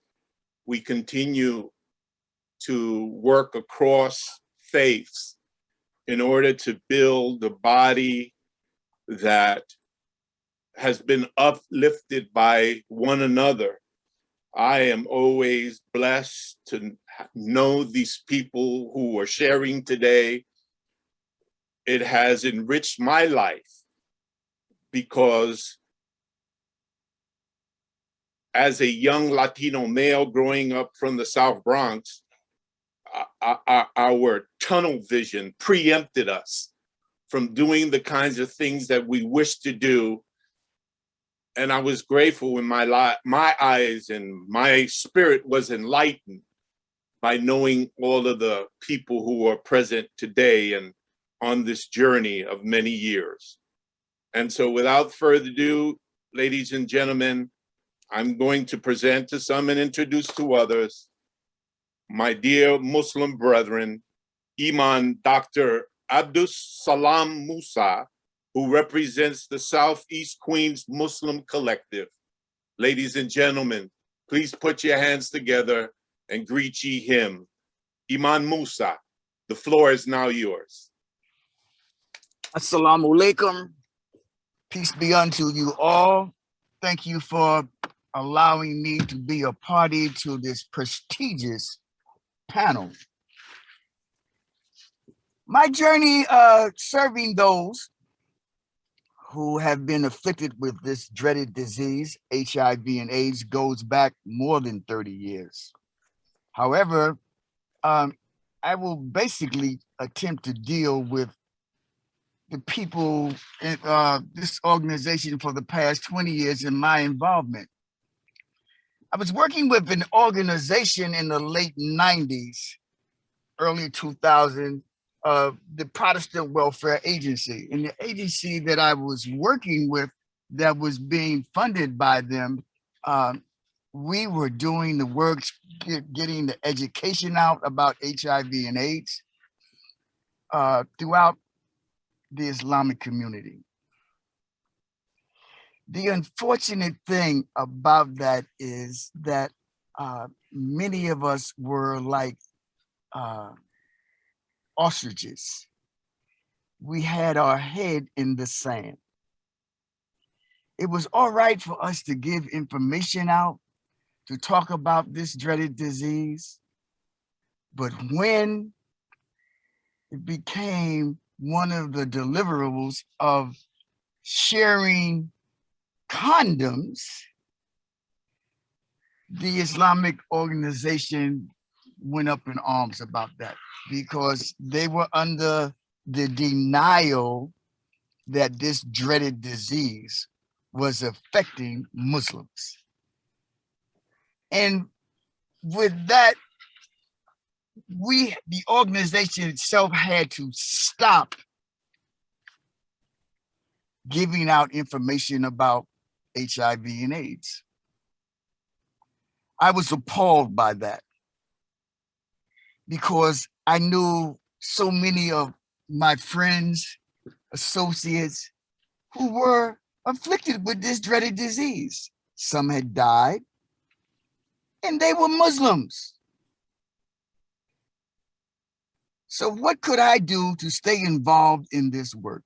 We continue to work across faiths in order to build a body that has been uplifted by one another. I am always blessed to know these people who are sharing today. It has enriched my life because as a young Latino male growing up from the South Bronx, our tunnel vision preempted us from doing the kinds of things that we wish to do. And I was grateful when my eyes and my spirit was enlightened by knowing all of the people who are present today and on this journey of many years. And so without further ado, ladies and gentlemen, I'm going to present to some and introduce to others my dear Muslim brethren, Imam Dr. Abdus-Salaam Musa, who represents the Southeast Queens Muslim Collective. Ladies and gentlemen, please put your hands together and greet ye him. Imam Musa, the floor is now yours. Assalamu alaikum. Peace be unto you all. Thank you for allowing me to be a party to this prestigious panel. My journey serving those who have been afflicted with this dreaded disease, HIV and AIDS, goes back more than 30 years. However, I will basically attempt to deal with the people in this organization for the past 20 years in my involvement. I was working with an organization in the late 90s, early 2000s, the Protestant Welfare Agency. And the agency that I was working with that was being funded by them, we were doing the work, getting the education out about HIV and AIDS throughout the Islamic community. The unfortunate thing about that is that many of us were like ostriches. We had our head in the sand. It was all right for us to give information out, to talk about this dreaded disease, but when it became one of the deliverables of sharing condoms, the Islamic organization went up in arms about that because they were under the denial that this dreaded disease was affecting Muslims. And with that, the organization itself had to stop giving out information about HIV and AIDS. I was appalled by that because I knew so many of my friends, associates who were afflicted with this dreaded disease. Some had died and they were Muslims. So what could I do to stay involved in this work?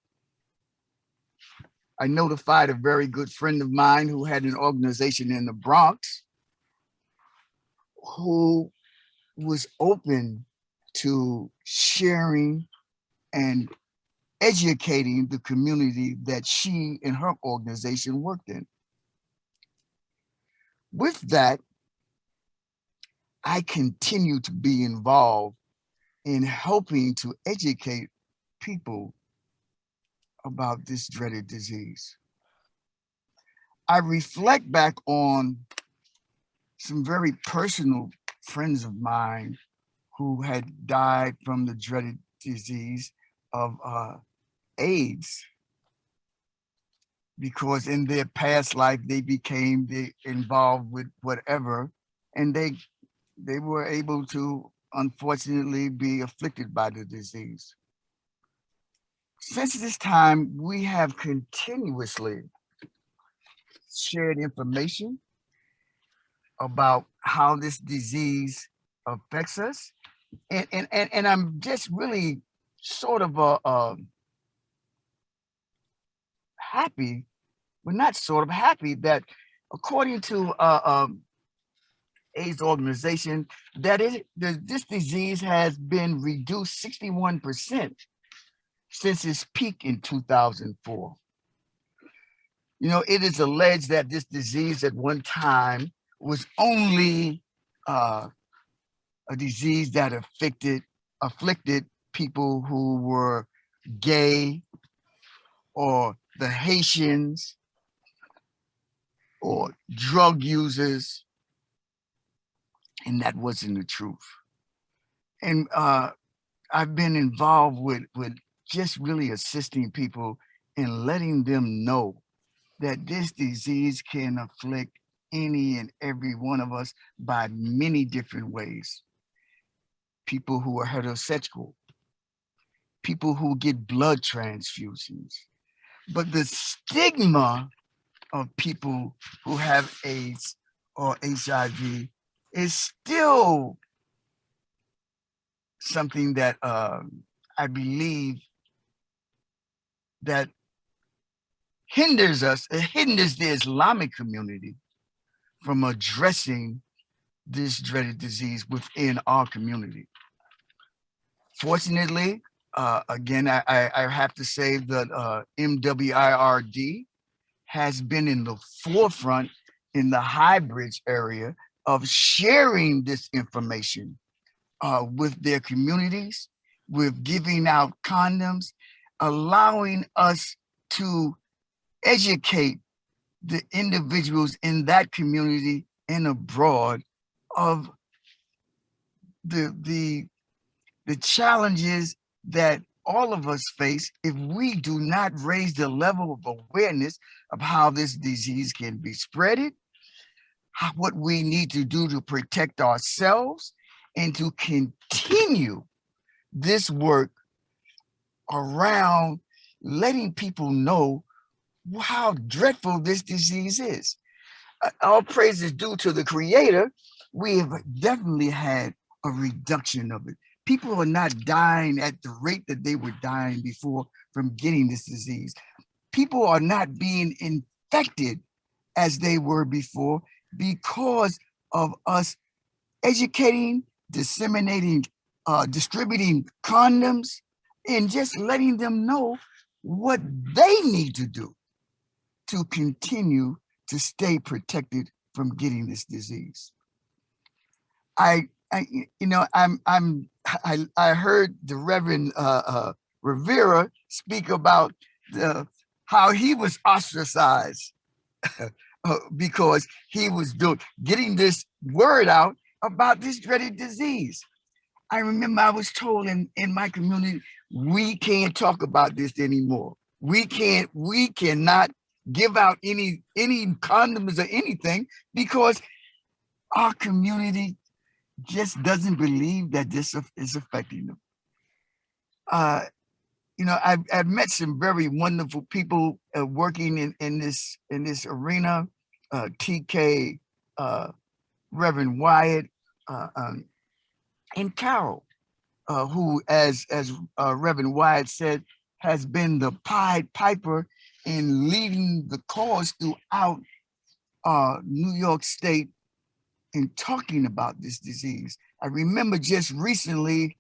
I notified a very good friend of mine who had an organization in the Bronx who was open to sharing and educating the community that she and her organization worked in. With that, I continue to be involved in helping to educate people about this dreaded disease. I reflect back on some very personal friends of mine who had died from the dreaded disease of AIDS, because in their past life they became involved with whatever, and they were able to unfortunately be afflicted by the disease. Since this time, we have continuously shared information about how this disease affects us. And I'm just really sort of happy, but not sort of happy that according to AIDS organization, that this disease has been reduced 61% since its peak in 2004. You know, it is alleged that this disease at one time was only a disease that afflicted people who were gay, or the Haitians, or drug users, and that wasn't the truth. And I've been involved with just really assisting people and letting them know that this disease can afflict any and every one of us by many different ways. People who are heterosexual, people who get blood transfusions, but the stigma of people who have AIDS or HIV is still something that I believe that hinders us, it hinders the Islamic community from addressing this dreaded disease within our community. Fortunately, again, I have to say that MWIRD has been in the forefront in the High Bridge area of sharing this information with their communities, with giving out condoms, allowing us to educate the individuals in that community and abroad of the challenges that all of us face if we do not raise the level of awareness of how this disease can be spreaded, what we need to do to protect ourselves, and to continue this work around letting people know how dreadful this disease is. All praise is due to the Creator. We have definitely had a reduction of it. People are not dying at the rate that they were dying before from getting this disease. People are not being infected as they were before because of us educating, disseminating, distributing condoms, and just letting them know what they need to do to continue to stay protected from getting this disease. I heard the Reverend Rivera speak about how he was ostracized because he was getting this word out about this dreaded disease. I remember I was told in my community, we can't talk about this anymore. We cannot give out any condoms or anything because our community just doesn't believe that this is affecting them. I've met some very wonderful people working in this arena. TK, Reverend Wyatt, and Carol, who, as Reverend Wyatt said, has been the Pied Piper in leading the cause throughout New York State in talking about this disease. I remember just recently,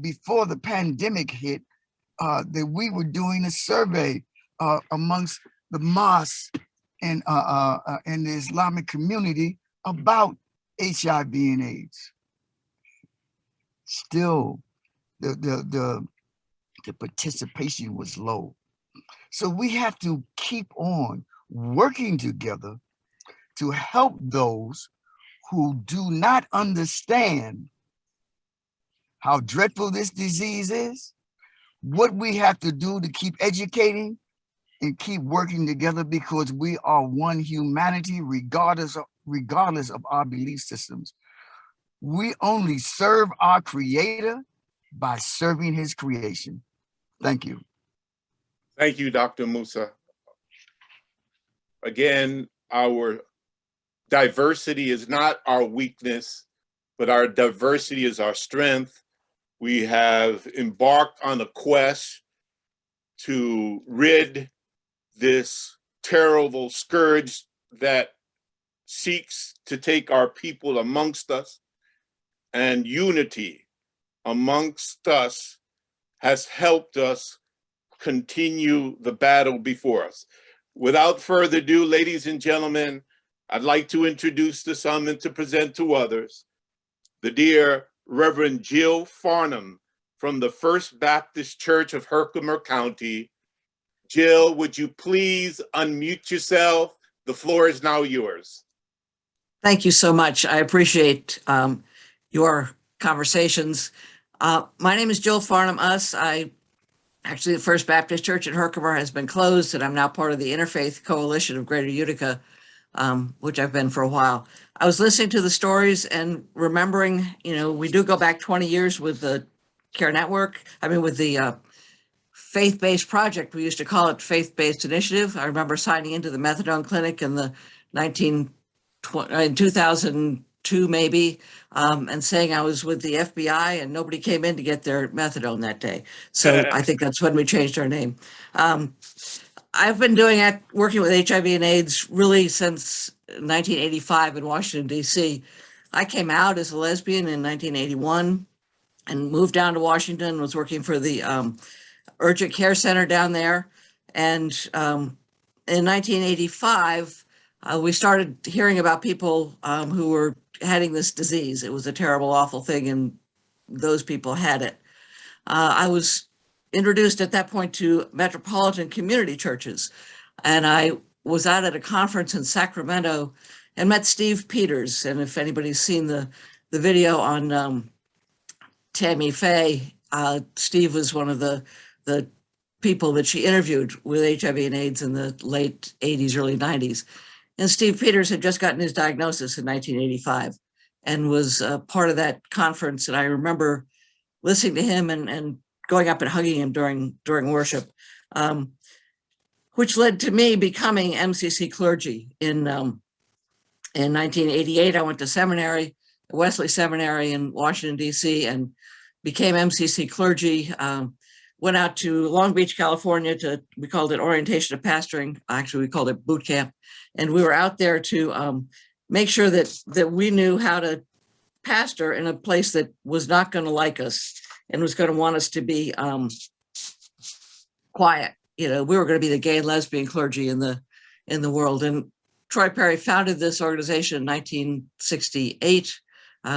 before the pandemic hit, that we were doing a survey amongst the mosques and the Islamic community about HIV and AIDS. Still, the participation was low. So we have to keep on working together to help those who do not understand how dreadful this disease is, what we have to do to keep educating and keep working together, because we are one humanity regardless of our belief systems. We only serve our Creator by serving His creation. Thank you. Thank you, Dr. Musa. Again, our diversity is not our weakness, but our diversity is our strength. We have embarked on a quest to rid this terrible scourge that seeks to take our people amongst us, and unity amongst us has helped us continue the battle before us. Without further ado, ladies and gentlemen, I'd like to introduce to some and to present to others the dear Reverend Jill Farnham from the First Baptist Church of Herkimer County. Jill, would you please unmute yourself? The floor is now yours. Thank you so much. I appreciate your conversations. My name is Jill Farnham. Actually, the First Baptist Church in Herkimer has been closed, and I'm now part of the Interfaith Coalition of Greater Utica, which I've been for a while. I was listening to the stories and remembering, we do go back 20 years with the Care Network. with the faith-based project. We used to call it faith-based initiative. I remember signing into the methadone clinic in the 2002 maybe, and saying I was with the FBI, and nobody came in to get their methadone that day. So I think that's when we changed our name. I've been working with HIV and AIDS really since 1985 in Washington, D.C. I came out as a lesbian in 1981 and moved down to Washington, was working for the urgent care center down there. And in 1985, we started hearing about people who were having this disease. It was a terrible, awful thing, and those people had it. I was introduced at that point to metropolitan community churches, and I was out at a conference in Sacramento and met Steve Peters. And if anybody's seen the video on Tammy Faye, Steve was one of the people that she interviewed with HIV and AIDS in the late 80s, early 90s. And Steve Peters had just gotten his diagnosis in 1985 and was part of that conference. And I remember listening to him and going up and hugging him during worship, which led to me becoming MCC clergy. In 1988, I went to seminary, Wesley Seminary in Washington, D.C., and became MCC clergy. Went out to Long Beach, California we called it orientation of pastoring. Actually, we called it boot camp. And we were out there to make sure that we knew how to pastor in a place that was not going to like us and was going to want us to be quiet. We were going to be the gay and lesbian clergy in the world. And Troy Perry founded this organization in 1968.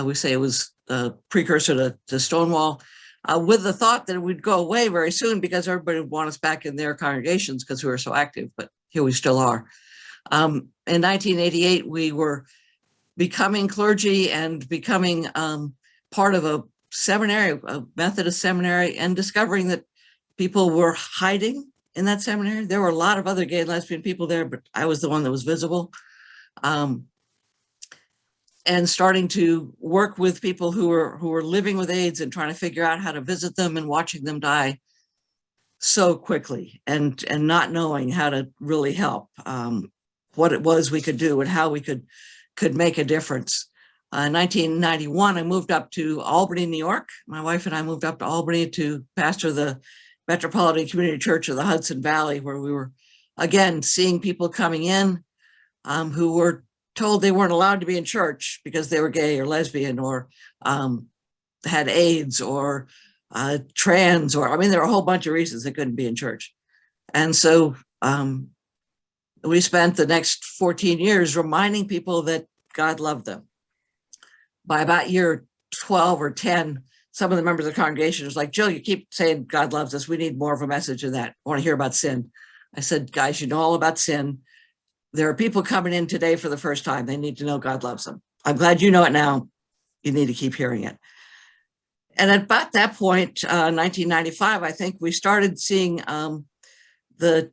We say it was a precursor to Stonewall, with the thought that it would go away very soon because everybody would want us back in their congregations because we were so active, but here we still are. In 1988, we were becoming clergy and becoming part of a seminary, a Methodist seminary, and discovering that people were hiding in that seminary. There were a lot of other gay and lesbian people there, but I was the one that was visible. And starting to work with people who were living with AIDS and trying to figure out how to visit them and watching them die so quickly and not knowing how to really help, what it was we could do and how we could make a difference. In 1991, I moved up to Albany, New York. My wife and I moved up to Albany to pastor the Metropolitan Community Church of the Hudson Valley, where we were, again, seeing people coming in who were told they weren't allowed to be in church because they were gay or lesbian or had AIDS or trans, or there were a whole bunch of reasons they couldn't be in church. And so we spent the next 14 years reminding people that God loved them. By about year 12 or 10, some of the members of the congregation was like, Jill, you keep saying God loves us. We need more of a message than that. I want to hear about sin. I said, guys, you know all about sin. There are people coming in today for the first time. They need to know God loves them. I'm glad you know it now. You need to keep hearing it. And at about that point, 1995, I think we started seeing the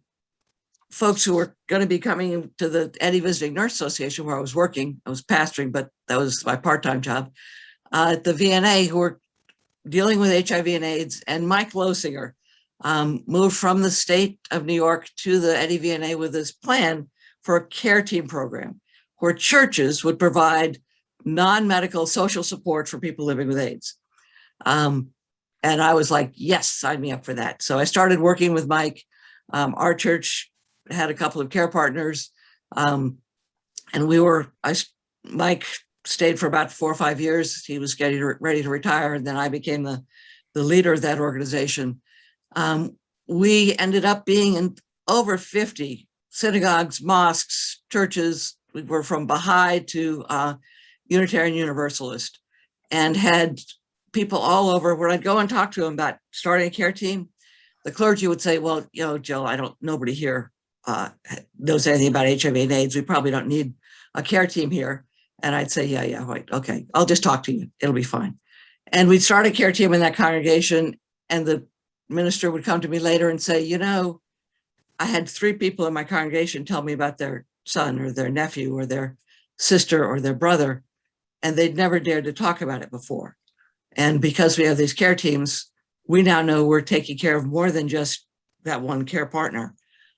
folks who were going to be coming to the Eddie Visiting Nurse Association where I was working. I was pastoring, but that was my part-time job at the VNA, who were dealing with HIV and AIDS. And Mike Losinger moved from the state of New York to the Eddie VNA with this plan for a care team program where churches would provide non-medical social support for people living with AIDS. And I was like, yes, sign me up for that. So I started working with Mike. Our church had a couple of care partners. And Mike stayed for about 4 or 5 years. He was getting ready to retire. And then I became the leader of that organization. We ended up being in over 50 synagogues, mosques, churches. We were from Baha'i to Unitarian Universalist, and had people all over. When I'd go and talk to them about starting a care team, the clergy would say, well, Jill, nobody here knows anything about HIV and AIDS. We probably don't need a care team here. And I'd say, yeah, right, okay, I'll just talk to you. It'll be fine. And we'd start a care team in that congregation, and the minister would come to me later and say, I had 3 people in my congregation tell me about their son or their nephew or their sister or their brother, and they'd never dared to talk about it before. And because we have these care teams, we now know we're taking care of more than just that one care partner.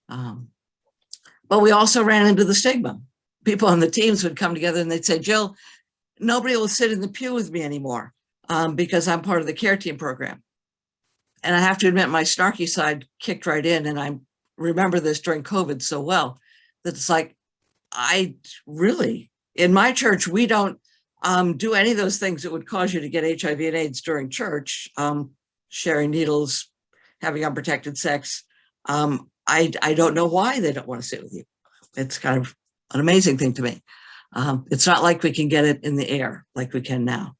But we also ran into the stigma. People on the teams would come together and they'd say, Jill, nobody will sit in the pew with me anymore because I'm part of the care team program. And I have to admit, my snarky side kicked right in. And I remember this during COVID so well, that it's like, in my church, we don't do any of those things that would cause you to get HIV and AIDS during church, sharing needles, having unprotected sex. I don't know why they don't want to sit with you. It's kind of an amazing thing to me. It's not like we can get it in the air like we can now.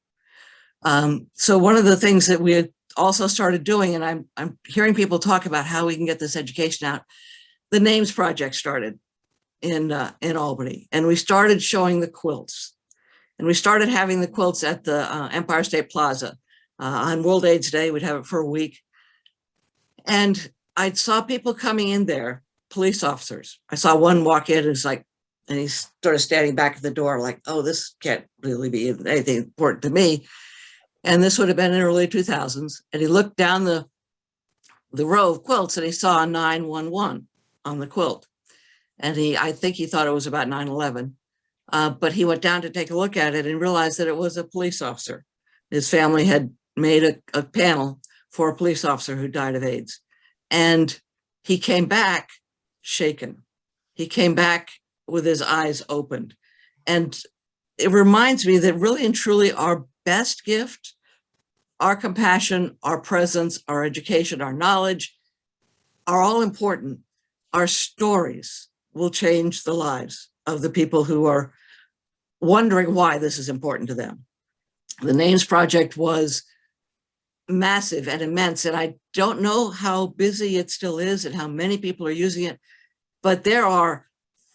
So one of the things that we had also started doing, and I'm hearing people talk about how we can get this education out, the Names Project started in Albany, and we started showing the quilts. And we started having the quilts at the Empire State Plaza. On World AIDS Day, we'd have it for a week. And I saw people coming in there, police officers. I saw one walk in and he's sort of standing back at the door like, oh, this can't really be anything important to me. And this would have been in the early 2000s. And he looked down the row of quilts and he saw 911 on the quilt. And I think he thought it was about 9/11. But he went down to take a look at it and realized that it was a police officer. His family had made a panel for a police officer who died of AIDS. And he came back shaken. He came back with his eyes opened. And it reminds me that really and truly our best gift, our compassion, our presence, our education, our knowledge are all important. Our stories will change the lives of the people who are wondering why this is important to them. The Names Project was massive and immense, and I don't know how busy it still is and how many people are using it, but there are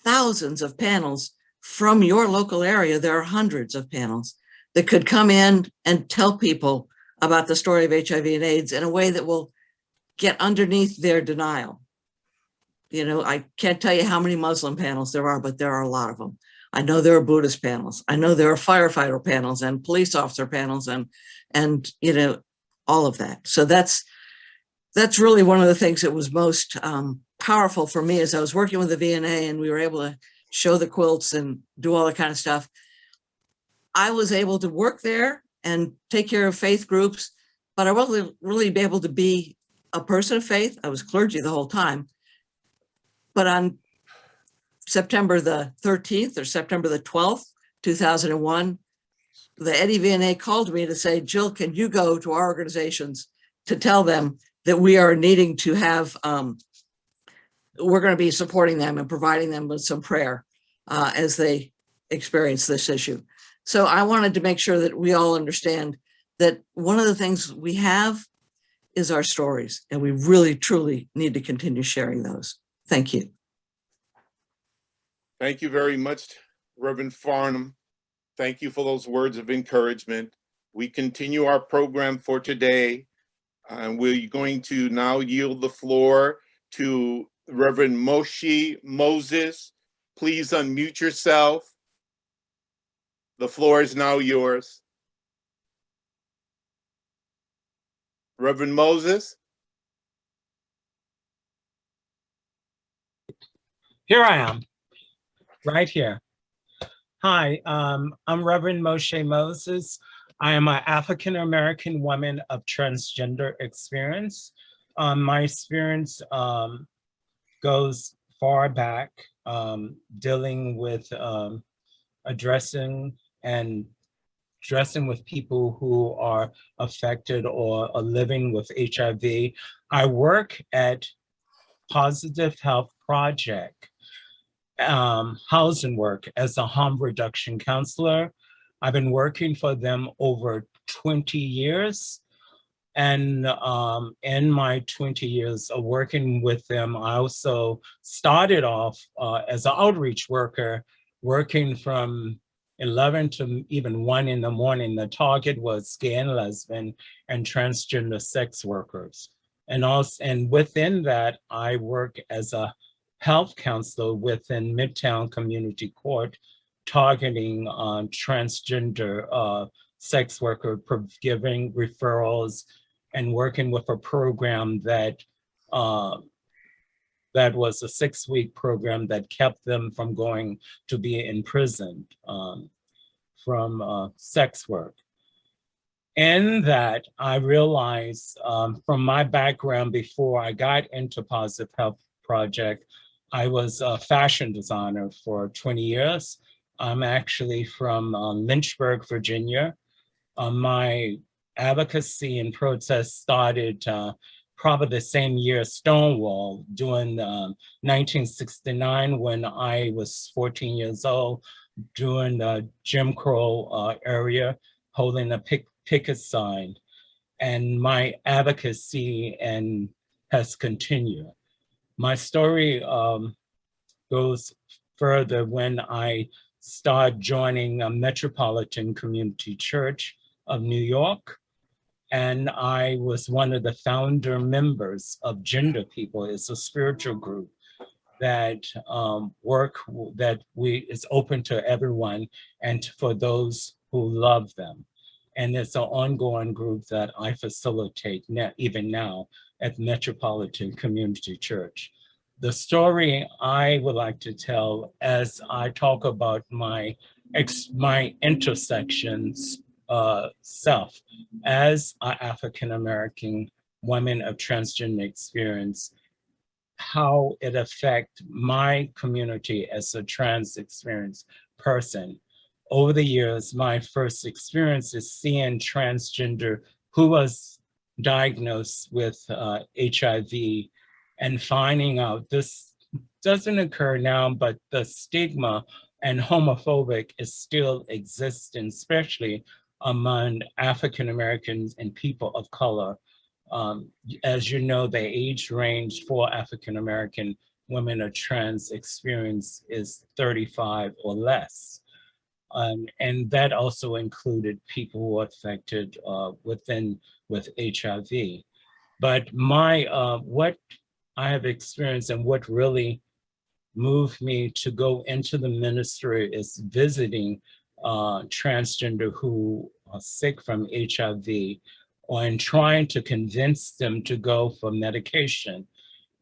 thousands of panels from your local area. There are hundreds of panels that could come in and tell people about the story of HIV and AIDS in a way that will get underneath their denial. I can't tell you how many Muslim panels there are, but there are a lot of them. I know there are Buddhist panels. I know there are firefighter panels and police officer panels and all of that. So that's really one of the things that was most powerful for me as I was working with the VNA and we were able to show the quilts and do all that kind of stuff. I was able to work there and take care of faith groups, but I wasn't really able to be a person of faith. I was clergy the whole time. But on September the 13th or September the 12th, 2001, the Eddie VNA called me to say, Jill, can you go to our organizations to tell them that we are needing to have, we're going to be supporting them and providing them with some prayer as they experience this issue. So I wanted to make sure that we all understand that one of the things we have is our stories, and we really, truly need to continue sharing those. Thank you. Thank you very much, Reverend Farnham. Thank you for those words of encouragement. We continue our program for today, and we're going to now yield the floor to Reverend Moshi Moses. Please unmute yourself. The floor is now yours. Reverend Moses. Here I am. Right here. Hi, I'm Reverend Moshay Moses. I am an African-American woman of transgender experience. My experience goes far back, dealing with addressing with people who are affected or are living with HIV. I work at Positive Health Project, housing work as a harm reduction counselor. I've been working for them over 20 years. And in my 20 years of working with them, I also started off as an outreach worker, working from 11 to even 1 in the morning. The target was gay and lesbian and transgender sex workers. And within that, I work as a health counselor within Midtown Community Court, targeting transgender sex worker, giving referrals and working with a program that that was a 6-week program that kept them from going to be imprisoned from sex work. In that, I realized from my background before I got into Positive Health Project, I was a fashion designer for 20 years. I'm actually from Lynchburg, Virginia. My advocacy and protest started probably the same year Stonewall, during 1969 when I was 14 years old, during the Jim Crow area, holding a picket sign. And my advocacy has continued. My story goes further when I started joining a Metropolitan Community Church of New York. And I was one of the founder members of Gender People. It's a spiritual group that is open to everyone and for those who love them. And it's an ongoing group that I facilitate even now at Metropolitan Community Church. The story I would like to tell as I talk about my intersections self as an African-American woman of transgender experience, how it affects my community as a trans experienced person. Over the years, my first experience is seeing transgender who was diagnosed with HIV and finding out this doesn't occur now, but the stigma and homophobic is still existing, especially among African Americans and people of color. As you know, the age range for African American women of trans experience is 35 or less. And that also included people who are affected with HIV. But what I have experienced and what really moved me to go into the ministry is visiting transgender who are sick from HIV and trying to convince them to go for medication.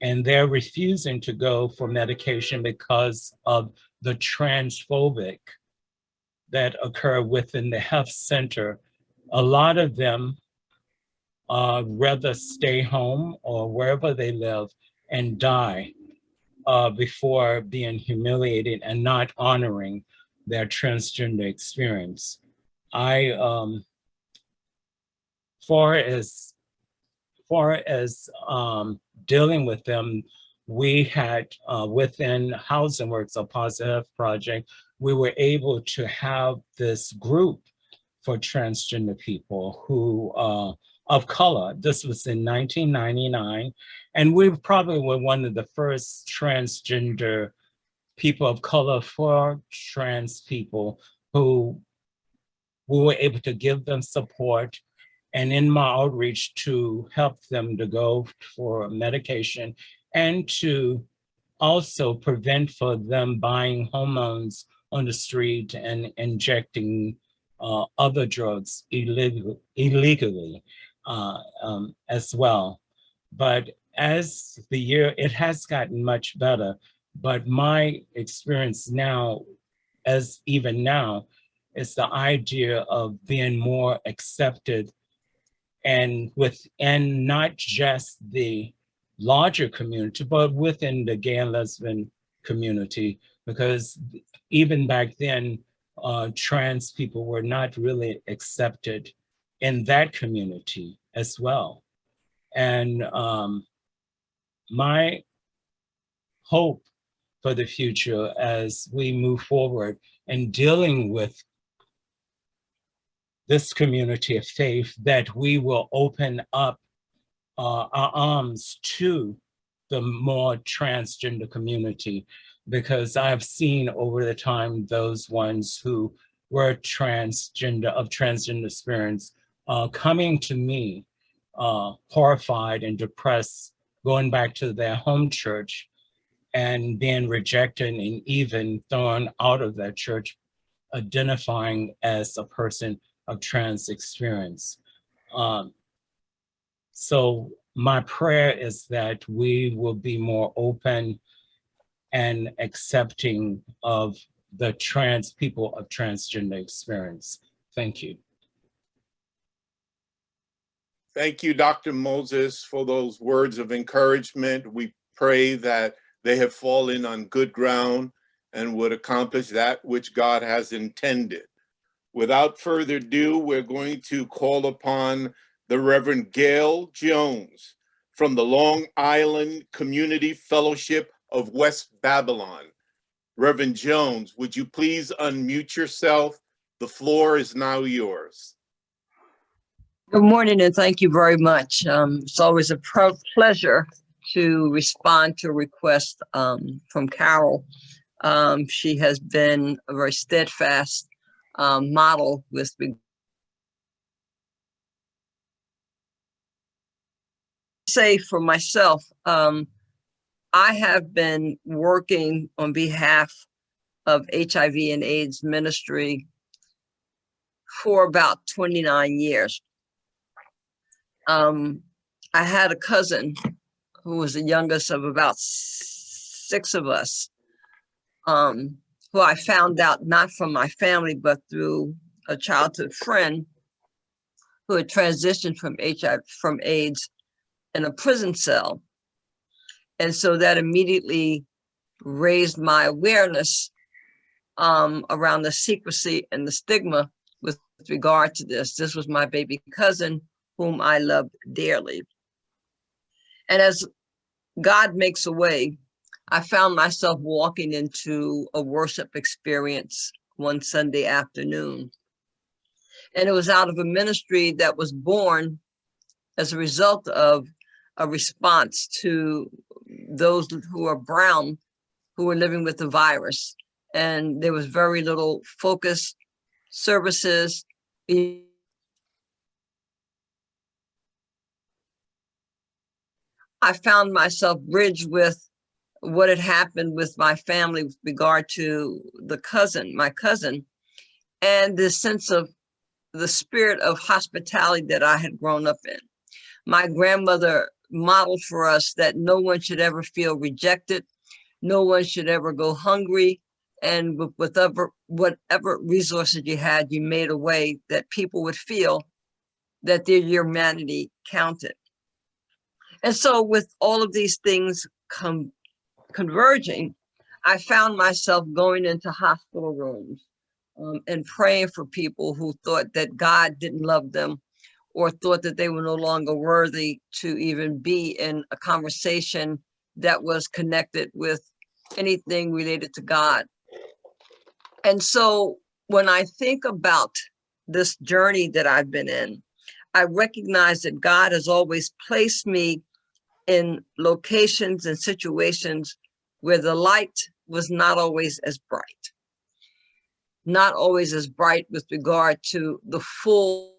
And they're refusing to go for medication because of the transphobic that occur within the health center. A lot of them rather stay home or wherever they live and die before being humiliated and not honoring their transgender experience. Far as dealing with them, we had within Housing Works, a Positive Project, we were able to have this group for transgender people who of color. This was in 1999, and we probably were one of the first transgender people of color for trans people who we were able to give them support, and in my outreach to help them to go for medication and to also prevent for them buying hormones on the street and injecting other drugs illegally as well. But as the year, it has gotten much better. But my experience now, as even now, is the idea of being more accepted and within not just the larger community, but within the gay and lesbian community, because even back then, trans people were not really accepted in that community as well. And my hope for the future as we move forward in dealing with this community of faith, that we will open up our arms to the more transgender community, because I've seen over the time those ones who were transgender experience coming to me horrified and depressed, going back to their home church and being rejected and even thrown out of that church, identifying as a person of trans experience. So my prayer is that we will be more open and accepting of the trans people of transgender experience. Thank you. Thank you, Dr. Moses, for those words of encouragement. We pray that they have fallen on good ground and would accomplish that which God has intended. Without further ado, we're going to call upon the Reverend Gale Jones from the Long Island Community Fellowship of West Babylon. Reverend Jones, would you please unmute yourself? The floor is now yours. Good morning, and thank you very much. It's always a pleasure to respond to a request from Carol. She has been a very steadfast model with say for myself, I have been working on behalf of HIV and AIDS ministry for about 29 years. I had a cousin who was the youngest of about 6 of us, who I found out not from my family, but through a childhood friend who had transitioned from AIDS in a prison cell. And so that immediately raised my awareness around the secrecy and the stigma with regard to this. This was my baby cousin, whom I loved dearly. And as God makes a way, I found myself walking into a worship experience one Sunday afternoon. And it was out of a ministry that was born as a result of a response to those who are brown, who were living with the virus. And there was very little focus, services. I found myself bridged with what had happened with my family with regard to my cousin, and this sense of the spirit of hospitality that I had grown up in. My grandmother modeled for us that no one should ever feel rejected, no one should ever go hungry, and whatever resources you had, you made a way that people would feel that their humanity counted. And so with all of these things converging, I found myself going into hospital rooms and praying for people who thought that God didn't love them, or thought that they were no longer worthy to even be in a conversation that was connected with anything related to God. And so when I think about this journey that I've been in, I recognize that God has always placed me in locations and situations where the light was not always as bright. Not always as bright with regard to the full.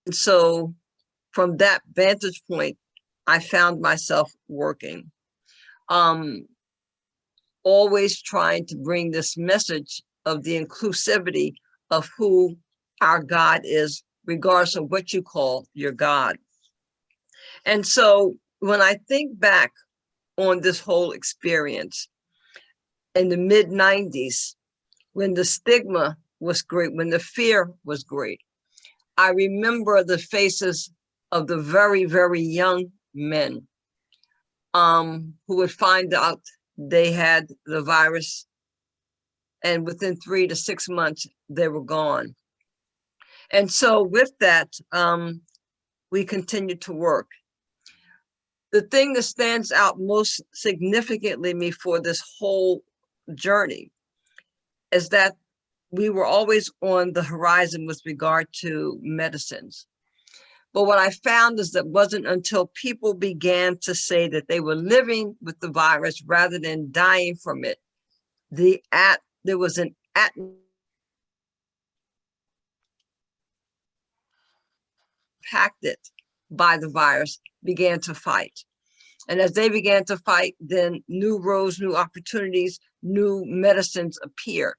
And so from that vantage point, I found myself working. Always trying to bring this message of the inclusivity of who our God is, regardless of what you call your God. And so when I think back on this whole experience in the mid-90s, when the stigma was great, when the fear was great, I remember the faces of the very, very young men who would find out they had the virus, and within 3 to 6 months, they were gone. And so with that, we continued to work. The thing that stands out most significantly me for this whole journey is that we were always on the horizon with regard to medicines. But what I found is that it wasn't until people began to say that they were living with the virus rather than dying from it, there was an impacted by the virus began to fight. And as they began to fight, then new roads, new opportunities, new medicines appeared.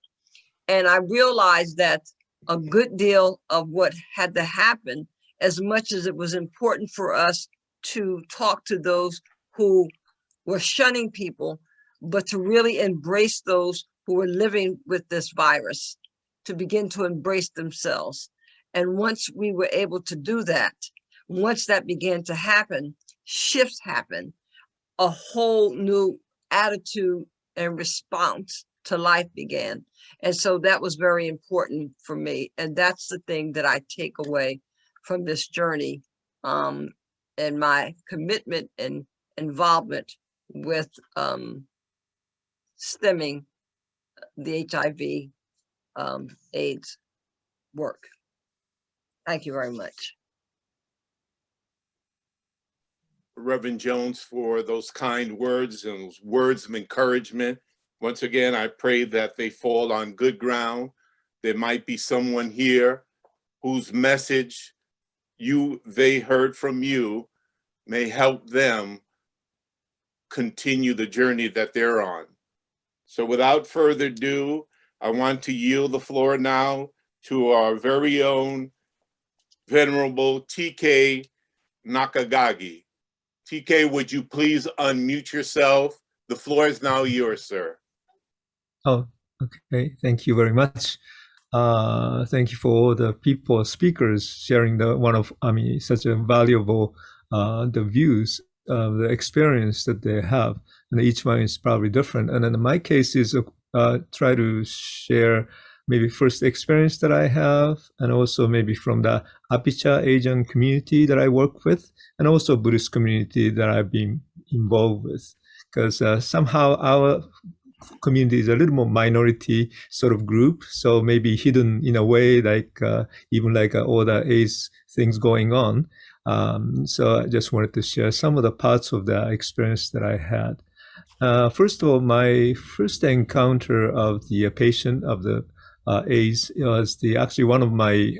And I realized that a good deal of what had to happen, as much as it was important for us to talk to those who were shunning people, but to really embrace those who were living with this virus, to begin to embrace themselves. And once we were able to do that, once that began to happen, shifts happened, a whole new attitude and response to life began. And so that was very important for me. And that's the thing that I take away from this journey, and my commitment and involvement with stemming the HIV AIDS work. Thank you very much. Reverend Jones, for those kind words and those words of encouragement. Once again, I pray that they fall on good ground. There might be someone here whose message they heard from you may help them continue the journey that they're on. So without further ado, I want to yield the floor now to our very own Venerable TK Nakagaki. TK, would you please unmute yourself? The floor is now yours, sir. Oh, okay. Thank you very much. Thank you for all the speakers sharing such a valuable the views of the experience that they have, and each one is probably different. And in my case is try to share maybe first experience that I have, and also maybe from the Apicha Asian community that I work with, and also Buddhist community that I've been involved with, because somehow our community is a little more minority sort of group, so maybe hidden in a way, like even like all the AIDS things going on. So I just wanted to share some of the parts of the experience that I had. First of all, my first encounter of the patient of the AIDS was actually one of my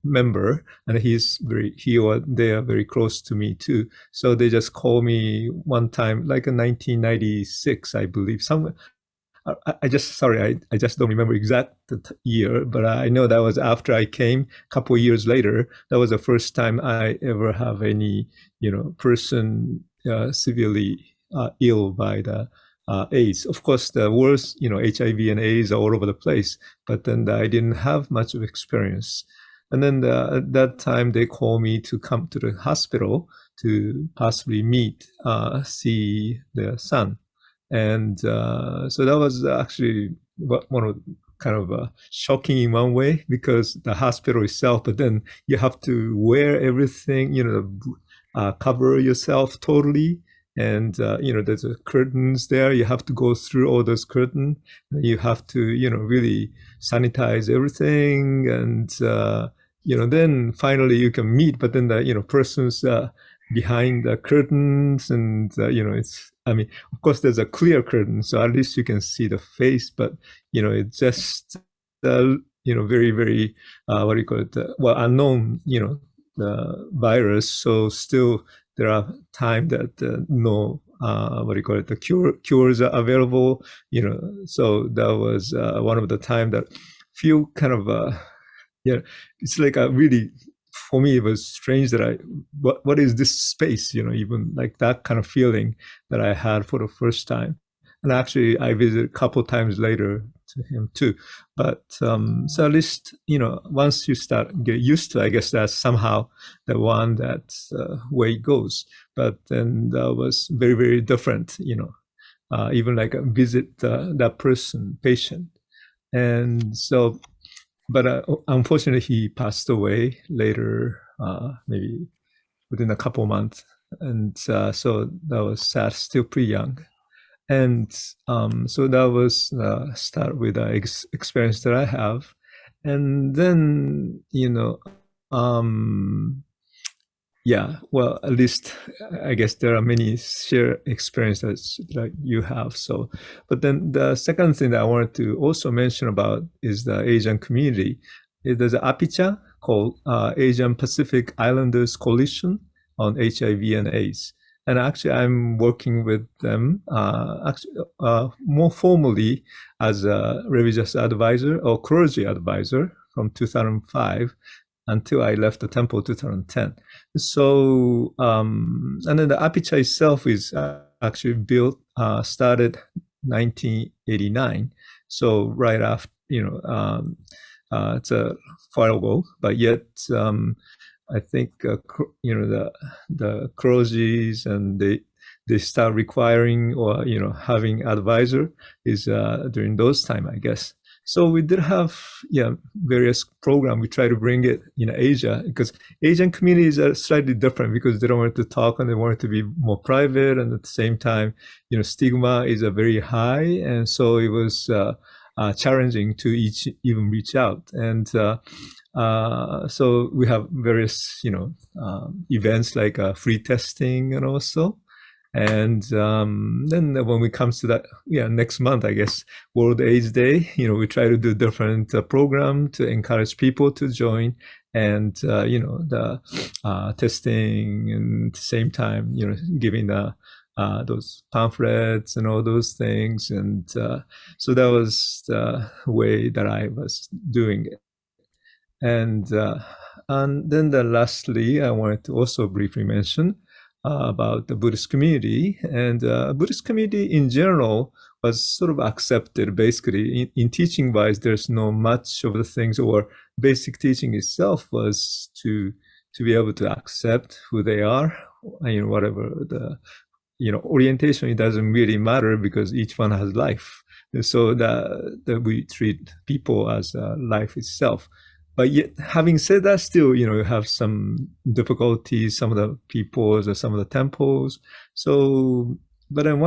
member, and they are very close to me too. So they just called me one time, like in 1996, I believe. Somewhere, I just don't remember exact year, but I know that was after I came. A couple of years later, that was the first time I ever have any, person severely ill by the AIDS. Of course, the worst, HIV and AIDS are all over the place, but then I didn't have much of experience. And then at that time, they called me to come to the hospital to possibly see their son. And so that was actually one of kind of shocking in one way, because the hospital itself, but then you have to wear everything, cover yourself totally. And, there's curtains there. You have to go through all those curtains. You have to, really sanitize everything. And, then finally you can meet, but then the, person's behind the curtains. And, of course, there's a clear curtain, so at least you can see the face. But, it's just, very, very, unknown, the virus. So still, there are times that no, the cures are available, so that was one of the time that feel kind of, it's like a really for me, it was strange that what is this space, even like that kind of feeling that I had for the first time. And actually, I visited a couple times later to him too. But so at least, once you get used to it, I guess that's somehow the one that's way it goes. But then that was very, very different, even like a visit that patient. And so, but unfortunately, he passed away later, maybe within a couple months. And so that was sad, still pretty young. And so that was start with the experience that I have. And then, yeah, well, at least I guess there are many shared experiences that you have. So, but then the second thing that I wanted to also mention about is the Asian community. There's an APICHA called Asian Pacific Islanders Coalition on HIV and AIDS. And actually, I'm working with them more formally as a religious advisor or clergy advisor from 2005 until I left the temple 2010. So, and then the APICHA itself is actually started 1989. So right after, it's a while ago, but yet I think the clergies and they start requiring or having advisor is during those time, I guess. So we did have various programs. We try to bring it in Asia because Asian communities are slightly different because they don't want to talk and they want it to be more private, and at the same time, stigma is very high, and so it was challenging to even reach out. And so we have various events like free testing and also. And then when we comes to that, next month, I guess, World AIDS Day, we try to do different program to encourage people to join, and the testing, and at the same time, giving those pamphlets and all those things. And so that was the way that I was doing it. And then lastly, I wanted to also briefly mention about the Buddhist community. And Buddhist community in general was sort of accepted. Basically, in teaching wise, there's no much of the things, or basic teaching itself was to be able to accept who they are, whatever the orientation, it doesn't really matter because each one has life. And so that we treat people as life itself. But yet, having said that, still, you have some difficulties, some of the peoples or some of the temples. So, but then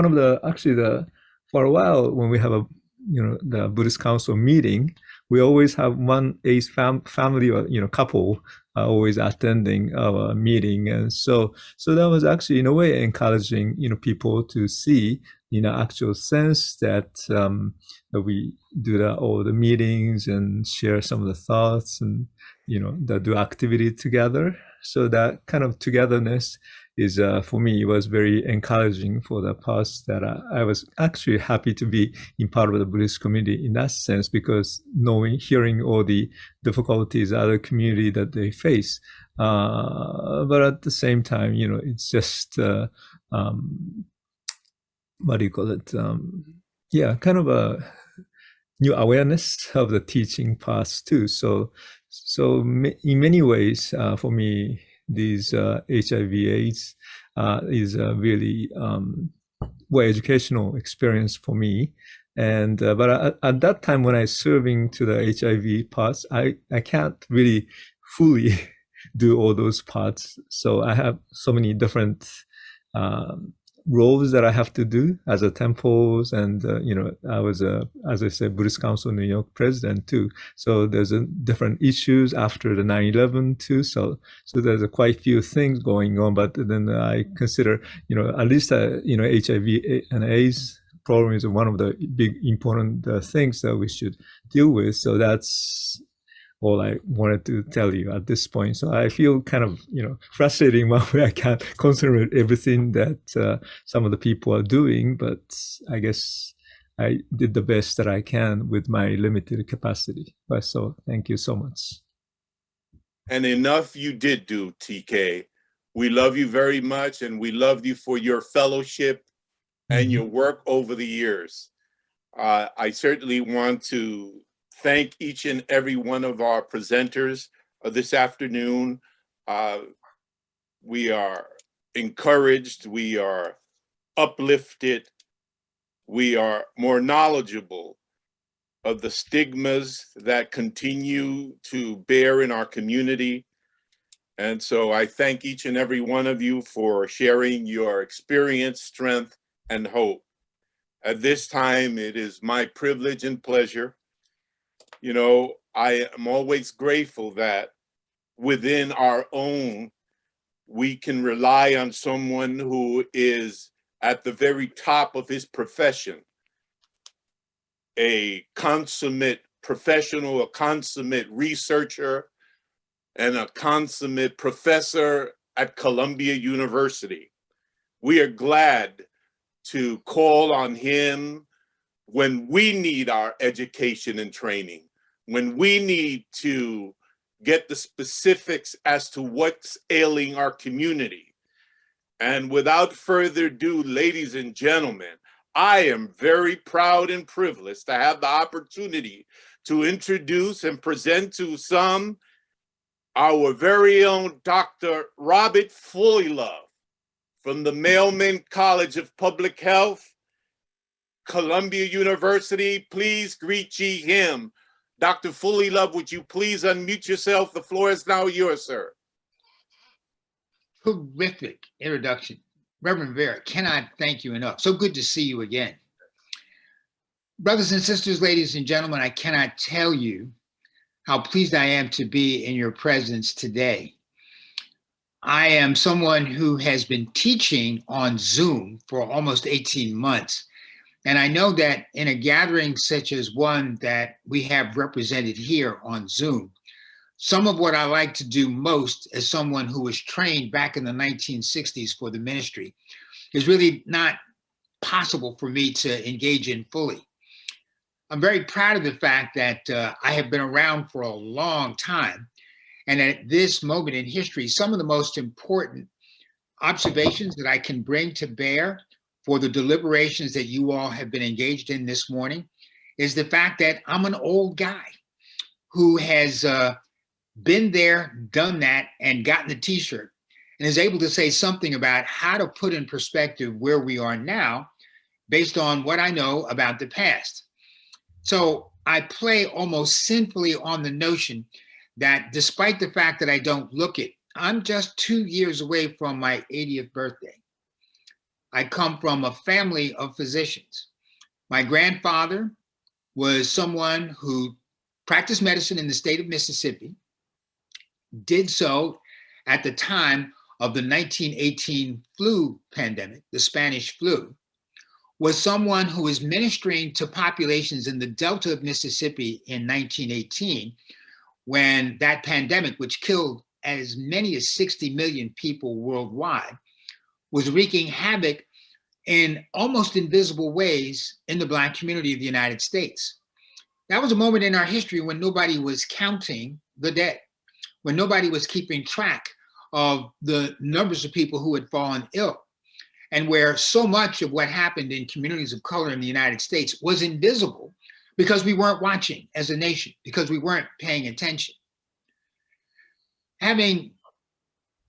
for a while, when we have the Buddhist Council meeting, we always have one ace family or, couple always attending our meeting. And so that was actually, in a way, encouraging, people to see, in an actual sense that we do all the meetings and share some of the thoughts and, that do activity together. So that kind of togetherness is, for me, was very encouraging for the past, that I was actually happy to be in part of the Buddhist community in that sense, because hearing all the difficulties other community that they face. But at the same time, it's just, what do you call it? Kind of a new awareness of the teaching paths too. So in many ways, for me, these HIV/AIDS is a really educational experience for me. And but at that time when I serving to the HIV parts, I can't really fully do all those parts. So I have so many different roles that I have to do as a temples, and I was as I said, Buddhist Council New York president too. So there's different issues after the 9/11 too. So there's quite a few things going on. But then I consider at least HIV and AIDS problem is one of the big important things that we should deal with. So that's all I wanted to tell you at this point. So I feel kind of, frustrating one way I can't concentrate everything that some of the people are doing, but I guess I did the best that I can with my limited capacity. But so thank you so much. And enough you did do, TK. We love you very much, and we love you for your fellowship and your work over the years. I certainly want to thank each and every one of our presenters this afternoon. We are encouraged, we are uplifted, we are more knowledgeable of the stigmas that continue to bear in our community. And so I thank each and every one of you for sharing your experience, strength, and hope. At this time, it is my privilege and pleasure. You know, I am always grateful that within our own, we can rely on someone who is at the very top of his profession, a consummate professional, a consummate researcher, and a consummate professor at Columbia University. We are glad to call on him when we need our education and training, when we need to get the specifics as to what's ailing our community. And without further ado, ladies and gentlemen, I am very proud and privileged to have the opportunity to introduce and present to some our very own Dr. Robert Fullilove from the Mailman College of Public Health, Columbia University. Please greet ye him. Dr. Fullilove, would you please unmute yourself? The floor is now yours, sir. Terrific introduction. Reverend Rivera, cannot thank you enough. So good to see you again. Brothers and sisters, ladies and gentlemen, I cannot tell you how pleased I am to be in your presence today. I am someone who has been teaching on Zoom for almost 18 months. And I know that in a gathering such as one that we have represented here on Zoom, some of what I like to do most as someone who was trained back in the 1960s for the ministry is really not possible for me to engage in fully. I'm very proud of the fact that I have been around for a long time. And at this moment in history, some of the most important observations that I can bring to bear for the deliberations that you all have been engaged in this morning is the fact that I'm an old guy who has been there, done that, and gotten the t-shirt, and is able to say something about how to put in perspective where we are now based on what I know about the past. So I play almost sinfully on the notion that despite the fact that I don't look it, I'm just 2 years away from my 80th birthday. I come from a family of physicians. My grandfather was someone who practiced medicine in the state of Mississippi, did so at the time of the 1918 flu pandemic, the Spanish flu, was someone who was ministering to populations in the Delta of Mississippi in 1918, when that pandemic, which killed as many as 60 million people worldwide, was wreaking havoc in almost invisible ways in the Black community of the United States. That was a moment in our history when nobody was counting the dead, when nobody was keeping track of the numbers of people who had fallen ill, and where so much of what happened in communities of color in the United States was invisible because we weren't watching as a nation, because we weren't paying attention. Having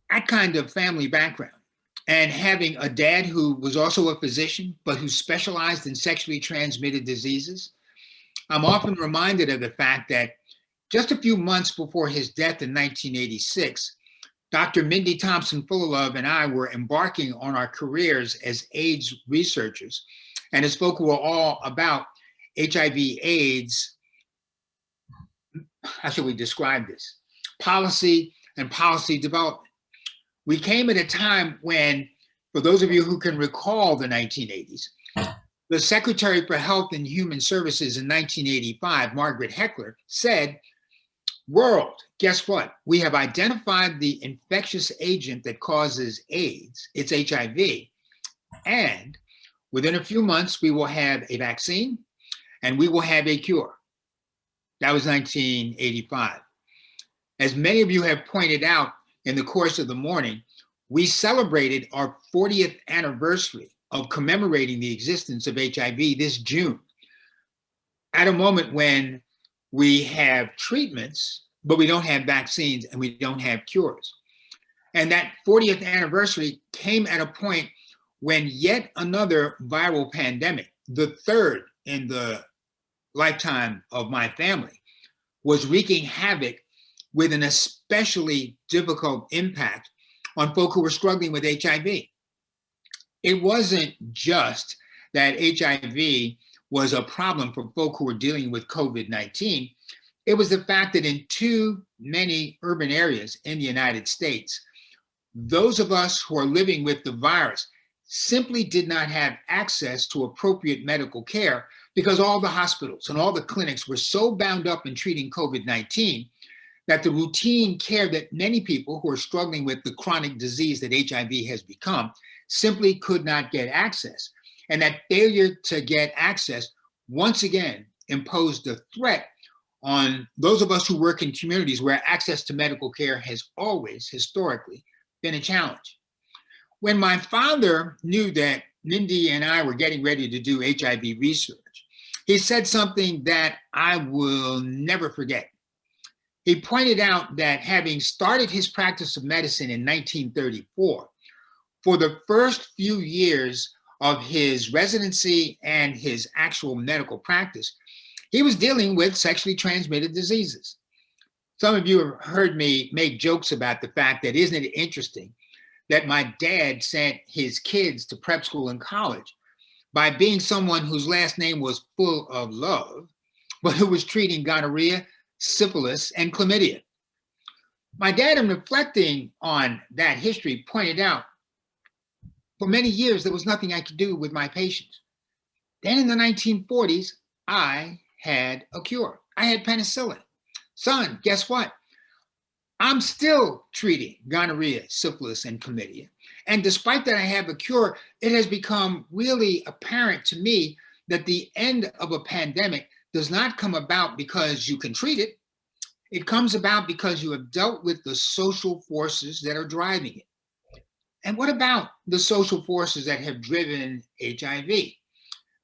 that kind of family background and having a dad who was also a physician, but who specialized in sexually transmitted diseases, I'm often reminded of the fact that just a few months before his death in 1986, Dr. Mindy Thompson Fullilove and I were embarking on our careers as AIDS researchers and as folk who are all about HIV/AIDS, how should we describe this? Policy and policy development. We came at a time when, for those of you who can recall the 1980s, the Secretary for Health and Human Services in 1985, Margaret Heckler, said, "World, guess what? We have identified the infectious agent that causes AIDS, it's HIV, and within a few months, we will have a vaccine and we will have a cure." That was 1985. As many of you have pointed out in the course of the morning, we celebrated our 40th anniversary of commemorating the existence of HIV this June, at a moment when we have treatments, but we don't have vaccines and we don't have cures. And that 40th anniversary came at a point when yet another viral pandemic, the third in the lifetime of my family, was wreaking havoc with an especially difficult impact on folk who were struggling with HIV. It wasn't just that HIV was a problem for folk who were dealing with COVID-19. It was the fact that in too many urban areas in the United States, those of us who are living with the virus simply did not have access to appropriate medical care because all the hospitals and all the clinics were so bound up in treating COVID-19 that the routine care that many people who are struggling with the chronic disease that HIV has become simply could not get access. And that failure to get access, once again, imposed a threat on those of us who work in communities where access to medical care has always, historically, been a challenge. When my father knew that Mindy and I were getting ready to do HIV research, he said something that I will never forget. He pointed out that having started his practice of medicine in 1934, for the first few years of his residency and his actual medical practice, he was dealing with sexually transmitted diseases. Some of you have heard me make jokes about the fact that, isn't it interesting that my dad sent his kids to prep school and college by being someone whose last name was full of love, but who was treating gonorrhea, syphilis, and chlamydia. My dad, in reflecting on that history, pointed out, for many years, there was nothing I could do with my patients. Then in the 1940s, I had a cure. I had penicillin. Son, guess what? I'm still treating gonorrhea, syphilis, and chlamydia. And despite that I have a cure, it has become really apparent to me that the end of a pandemic does not come about because you can treat it. It comes about because you have dealt with the social forces that are driving it. And what about the social forces that have driven HIV?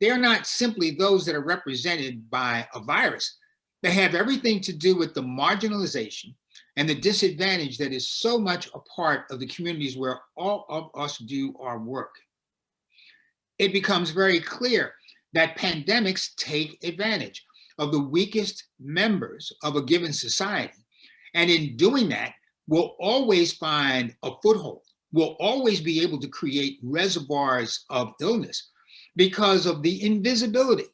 They are not simply those that are represented by a virus. They have everything to do with the marginalization and the disadvantage that is so much a part of the communities where all of us do our work. It becomes very clear that pandemics take advantage of the weakest members of a given society. And in doing that, we'll always find a foothold. We'll always be able to create reservoirs of illness because of the invisibility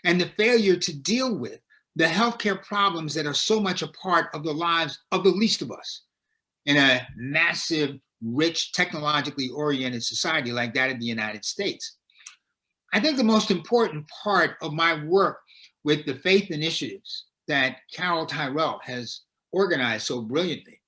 and the failure to deal with the healthcare problems that are so much a part of the lives of the least of us in a massive, rich, technologically oriented society like that of the United States. I think the most important part of my work with the faith initiatives that Carol Tyrell has organized so brilliantly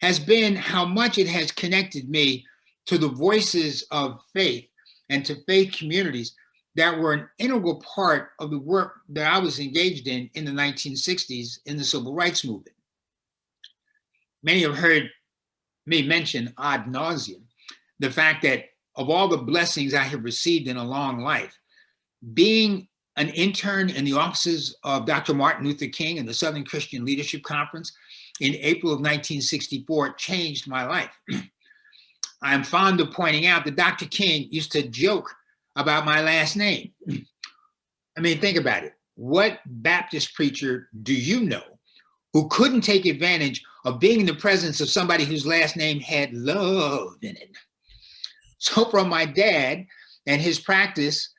has been how much it has connected me to the voices of faith and to faith communities that were an integral part of the work that I was engaged in the 1960s in the civil rights movement. Many have heard me mention ad nauseum the fact that of all the blessings I have received in a long life, being an intern in the offices of Dr. Martin Luther King and the Southern Christian Leadership Conference in April of 1964 changed my life. I'm fond of pointing out that Dr. King used to joke about my last name. I mean, think about it. What Baptist preacher do you know who couldn't take advantage of being in the presence of somebody whose last name had love in it? So from my dad and his practice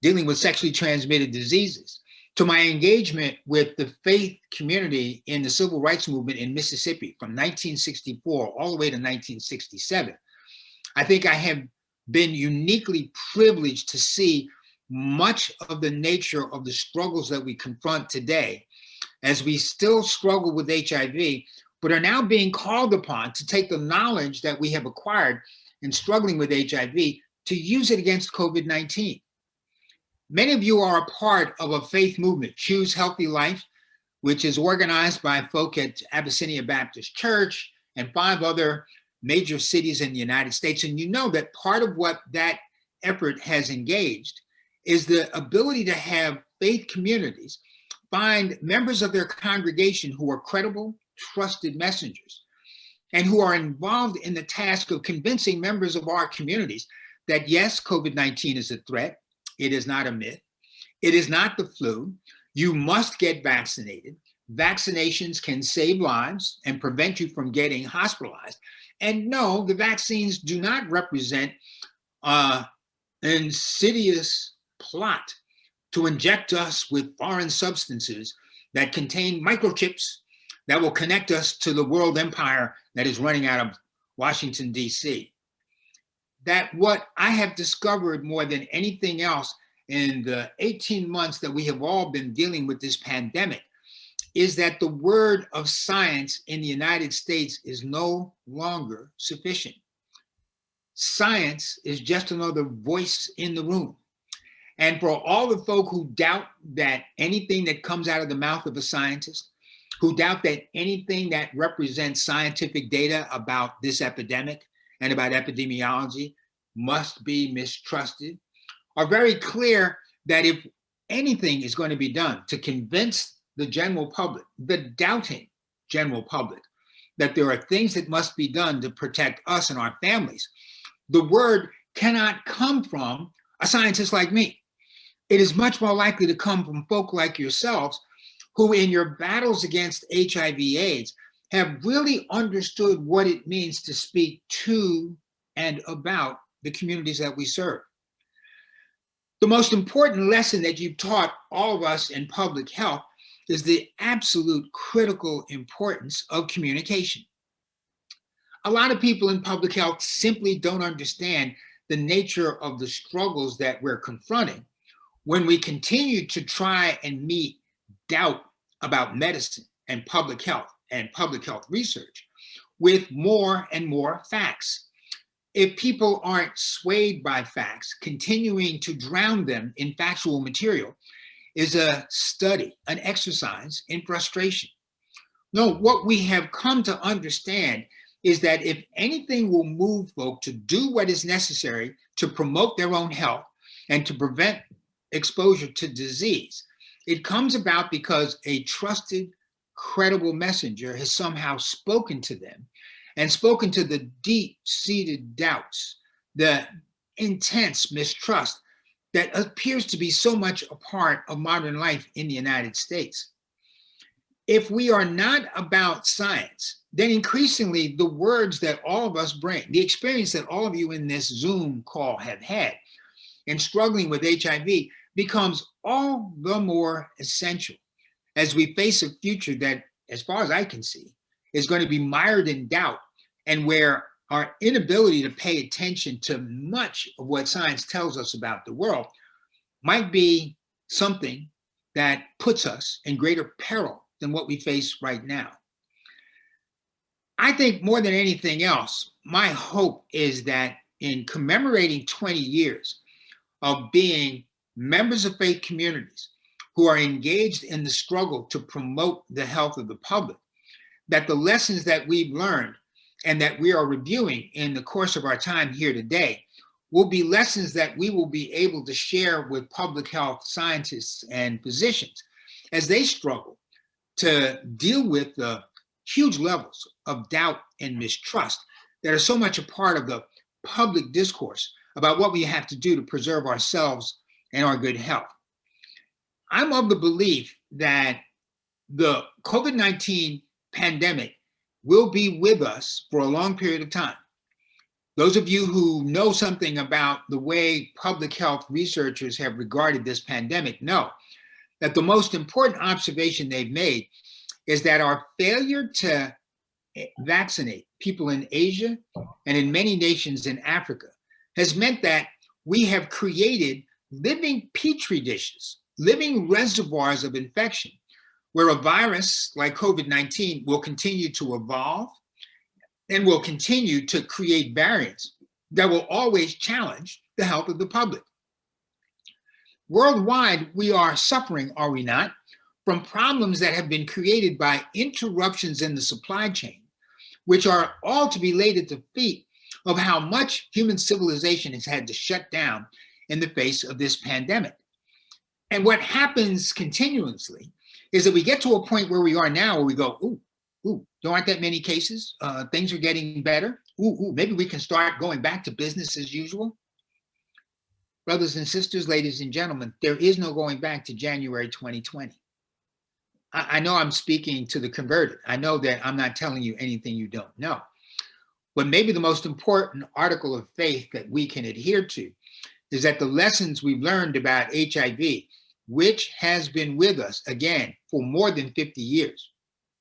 dealing with sexually transmitted diseases, to my engagement with the faith community in the civil rights movement in Mississippi from 1964 all the way to 1967, I think I have been uniquely privileged to see much of the nature of the struggles that we confront today as we still struggle with HIV, but are now being called upon to take the knowledge that we have acquired in struggling with HIV to use it against COVID-19. Many of you are a part of a faith movement, Choose Healthy Life, which is organized by folk at Abyssinia Baptist Church and 5 other major cities in the United States. And you know that part of what that effort has engaged is the ability to have faith communities find members of their congregation who are credible, trusted messengers, and who are involved in the task of convincing members of our communities that yes, COVID-19 is a threat. It is not a myth. It is not the flu. You must get vaccinated. Vaccinations can save lives and prevent you from getting hospitalized. And no, the vaccines do not represent an insidious plot to inject us with foreign substances that contain microchips that will connect us to the world empire that is running out of Washington, D.C. That what I have discovered more than anything else in the 18 months that we have all been dealing with this pandemic is that the word of science in the United States is no longer sufficient. Science is just another voice in the room. And for all the folk who doubt that anything that comes out of the mouth of a scientist, who doubt that anything that represents scientific data about this epidemic and about epidemiology must be mistrusted, are very clear that if anything is going to be done to convince the general public, the doubting general public, that there are things that must be done to protect us and our families, the word cannot come from a scientist like me. It is much more likely to come from folk like yourselves who in your battles against HIV/AIDS have really understood what it means to speak to and about the communities that we serve. The most important lesson that you've taught all of us in public health is the absolute critical importance of communication. A lot of people in public health simply don't understand the nature of the struggles that we're confronting when we continue to try and meet doubt about medicine and public health research with more and more facts. If people aren't swayed by facts, continuing to drown them in factual material is a study, an exercise in frustration. No, what we have come to understand is that if anything will move folk to do what is necessary to promote their own health and to prevent exposure to disease, it comes about because a trusted, credible messenger has somehow spoken to them and spoken to the deep-seated doubts, the intense mistrust that appears to be so much a part of modern life in the United States. If we are not about science, then increasingly the words that all of us bring, the experience that all of you in this Zoom call have had in struggling with HIV becomes all the more essential as we face a future that, as far as I can see, is going to be mired in doubt and where our inability to pay attention to much of what science tells us about the world might be something that puts us in greater peril than what we face right now. I think more than anything else, my hope is that in commemorating 20 years of being members of faith communities who are engaged in the struggle to promote the health of the public, that the lessons that we've learned and that we are reviewing in the course of our time here today will be lessons that we will be able to share with public health scientists and physicians as they struggle to deal with the huge levels of doubt and mistrust that are so much a part of the public discourse about what we have to do to preserve ourselves and our good health. I'm of the belief that the COVID-19 pandemic will be with us for a long period of time. Those of you who know something about the way public health researchers have regarded this pandemic know that the most important observation they've made is that our failure to vaccinate people in Asia and in many nations in Africa has meant that we have created living petri dishes, living reservoirs of infection, where a virus like COVID-19 will continue to evolve and will continue to create variants that will always challenge the health of the public. Worldwide, we are suffering, are we not, from problems that have been created by interruptions in the supply chain, which are all to be laid at the feet of how much human civilization has had to shut down in the face of this pandemic. And what happens continuously is that we get to a point where we are now where we go, ooh, there aren't that many cases. Things are getting better. Ooh, maybe we can start going back to business as usual. Brothers and sisters, ladies and gentlemen, there is no going back to January 2020. I know I'm speaking to the converted. I know that I'm not telling you anything you don't know. But maybe the most important article of faith that we can adhere to is that the lessons we've learned about HIV, which has been with us, again, for more than 50 years.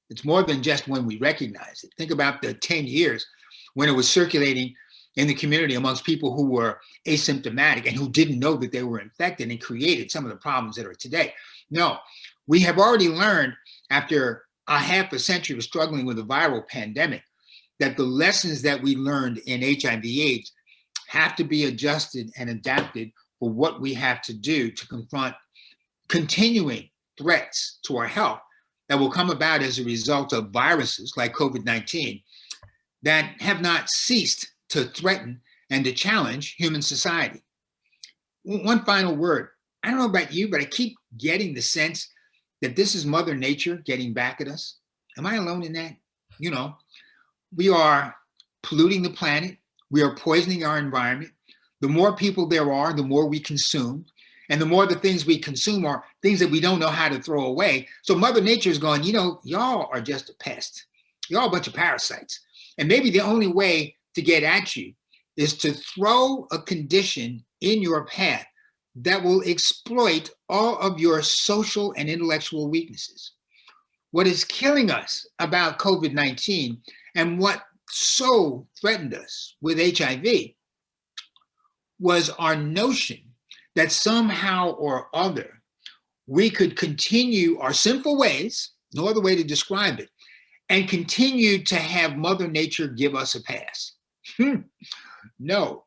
It's more than just when we recognize it. Think about the 10 years when it was circulating in the community amongst people who were asymptomatic and who didn't know that they were infected and created some of the problems that are today. No, we have already learned after a half a century of struggling with a viral pandemic that the lessons that we learned in HIV/AIDS have to be adjusted and adapted for what we have to do to confront continuing threats to our health that will come about as a result of viruses like COVID-19 that have not ceased to threaten and to challenge human society. One final word. I don't know about you, but I keep getting the sense that this is Mother Nature getting back at us. Am I alone in that? You know, we are polluting the planet. We are poisoning our environment. The more people there are, the more we consume. And the more the things we consume are things that we don't know how to throw away. So Mother Nature is going, you know, y'all are just a pest. Y'all a bunch of parasites. And maybe the only way to get at you is to throw a condition in your path that will exploit all of your social and intellectual weaknesses. What is killing us about COVID-19 and what so threatened us with HIV was our notion that somehow or other we could continue our sinful ways, no other way to describe it, and continue to have Mother Nature give us a pass. No,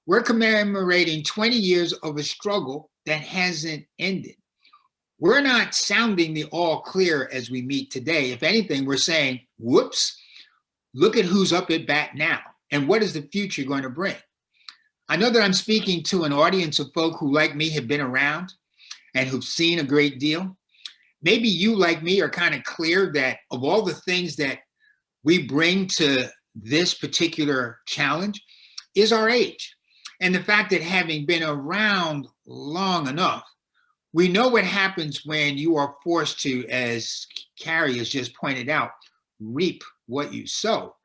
we're commemorating 20 years of a struggle that hasn't ended. We're not sounding the all clear as we meet today. If anything, we're saying, whoops, look at who's up at bat now and what is the future going to bring? I know that I'm speaking to an audience of folk who, like me, have been around and who've seen a great deal. Maybe you, like me, are kind of clear that of all the things that we bring to this particular challenge is our age. And the fact that having been around long enough, we know what happens when you are forced to, as Carrie has just pointed out, reap what you sow.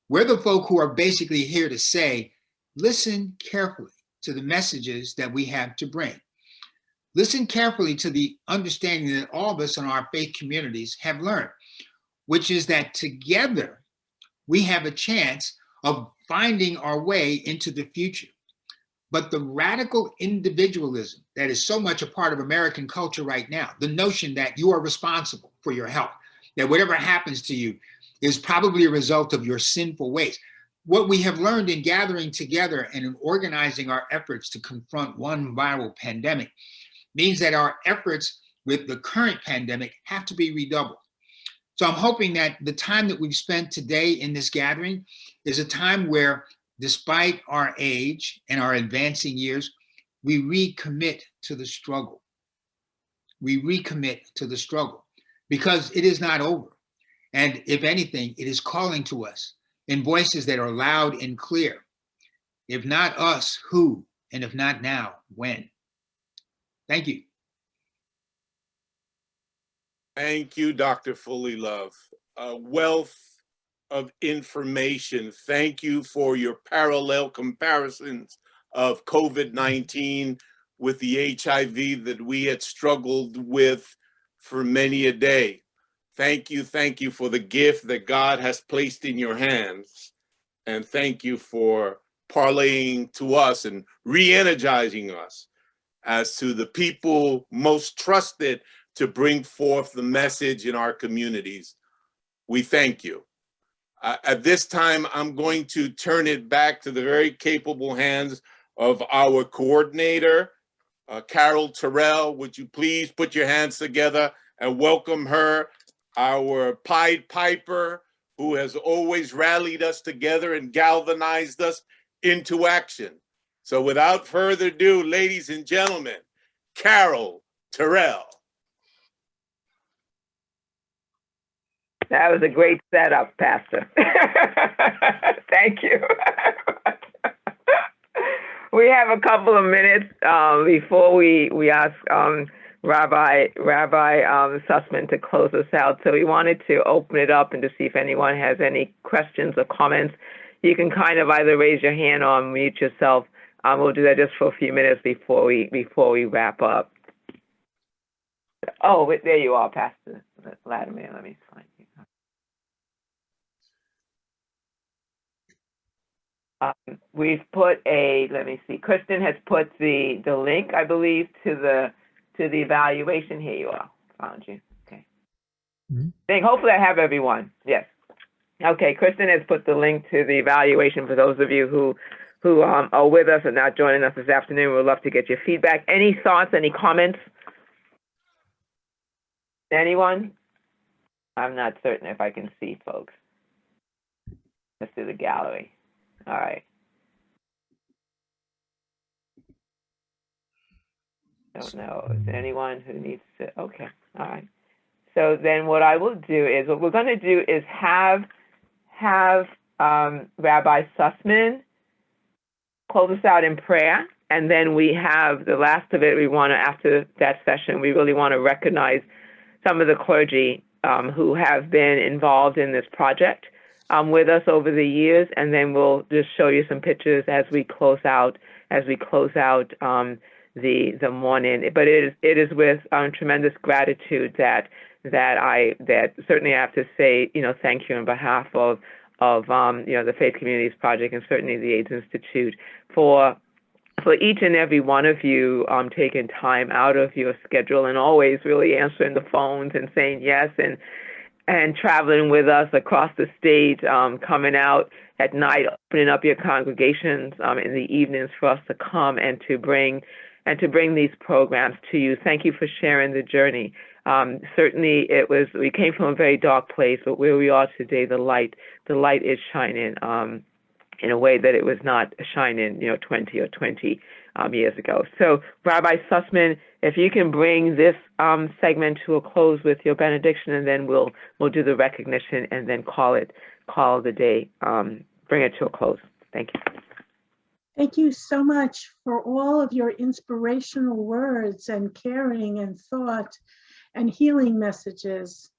We're the folk who are basically here to say, listen carefully to the messages that we have to bring. Listen carefully to the understanding that all of us in our faith communities have learned, which is that together we have a chance of finding our way into the future. But the radical individualism that is so much a part of American culture right now, the notion that you are responsible for your health, that whatever happens to you is probably a result of your sinful ways. What we have learned in gathering together and in organizing our efforts to confront one viral pandemic means that our efforts with the current pandemic have to be redoubled. So I'm hoping that the time that we've spent today in this gathering is a time where, despite our age and our advancing years, we recommit to the struggle. We recommit to the struggle because it is not over. And if anything, it is calling to us in voices that are loud and clear. If not us, who? And if not now, when? Thank you. Thank you, Dr. Fullylove. A wealth of information. Thank you for your parallel comparisons of COVID-19 with the HIV that we had struggled with for many a day. Thank you for the gift that God has placed in your hands. And thank you for parlaying to us and re-energizing us as to the people most trusted to bring forth the message in our communities. We thank you. At this time, I'm going to turn it back to the very capable hands of our coordinator, Carol Terrell. Would you please put your hands together and welcome her, our Pied Piper, who has always rallied us together and galvanized us into action. So without further ado, ladies and gentlemen, Carol Terrell. That was a great setup, Pastor. Thank you. We have a couple of minutes before we ask Rabbi Sussman to close us out. So we wanted to open it up and to see if anyone has any questions or comments. You can kind of either raise your hand or mute yourself. We'll do that just for a few minutes before we wrap up. Oh, there you are, Pastor Latimer. Let me find you. We've put let me see, Kristen has put the link, I believe, to the evaluation. Here you are, found you. Okay. Hopefully I have everyone. Yes. Okay, Kristen has put the link to the evaluation for those of you who are with us and not joining us this afternoon. We'd love to get your feedback. Any thoughts, any comments? Anyone? I'm not certain if I can see folks. Let's do the gallery. All right. Don't know. Is there anyone who needs to? Okay. All right. So then what I will do is, what we're going to do is have Rabbi Sussman close us out in prayer. And then we have the last of it. We want to, after that session, we really want to recognize some of the clergy who have been involved in this project with us over the years, and then we'll just show you some pictures as we close out the morning. But it is with tremendous gratitude that certainly I have to say, thank you on behalf of the Faith Communities Project and certainly the AIDS Institute for each and every one of you taking time out of your schedule and always really answering the phones and saying yes and traveling with us across the state, coming out at night, opening up your congregations in the evenings for us to come and to bring these programs to you. Thank you for sharing the journey. Certainly we came from a very dark place, but where we are today, the light is shining in a way that it was not shining, 20 years ago. So Rabbi Sussman, if you can bring this segment to a close with your benediction, and then we'll do the recognition and then call the day, bring it to a close. Thank you. Thank you so much for all of your inspirational words and caring and thought and healing messages.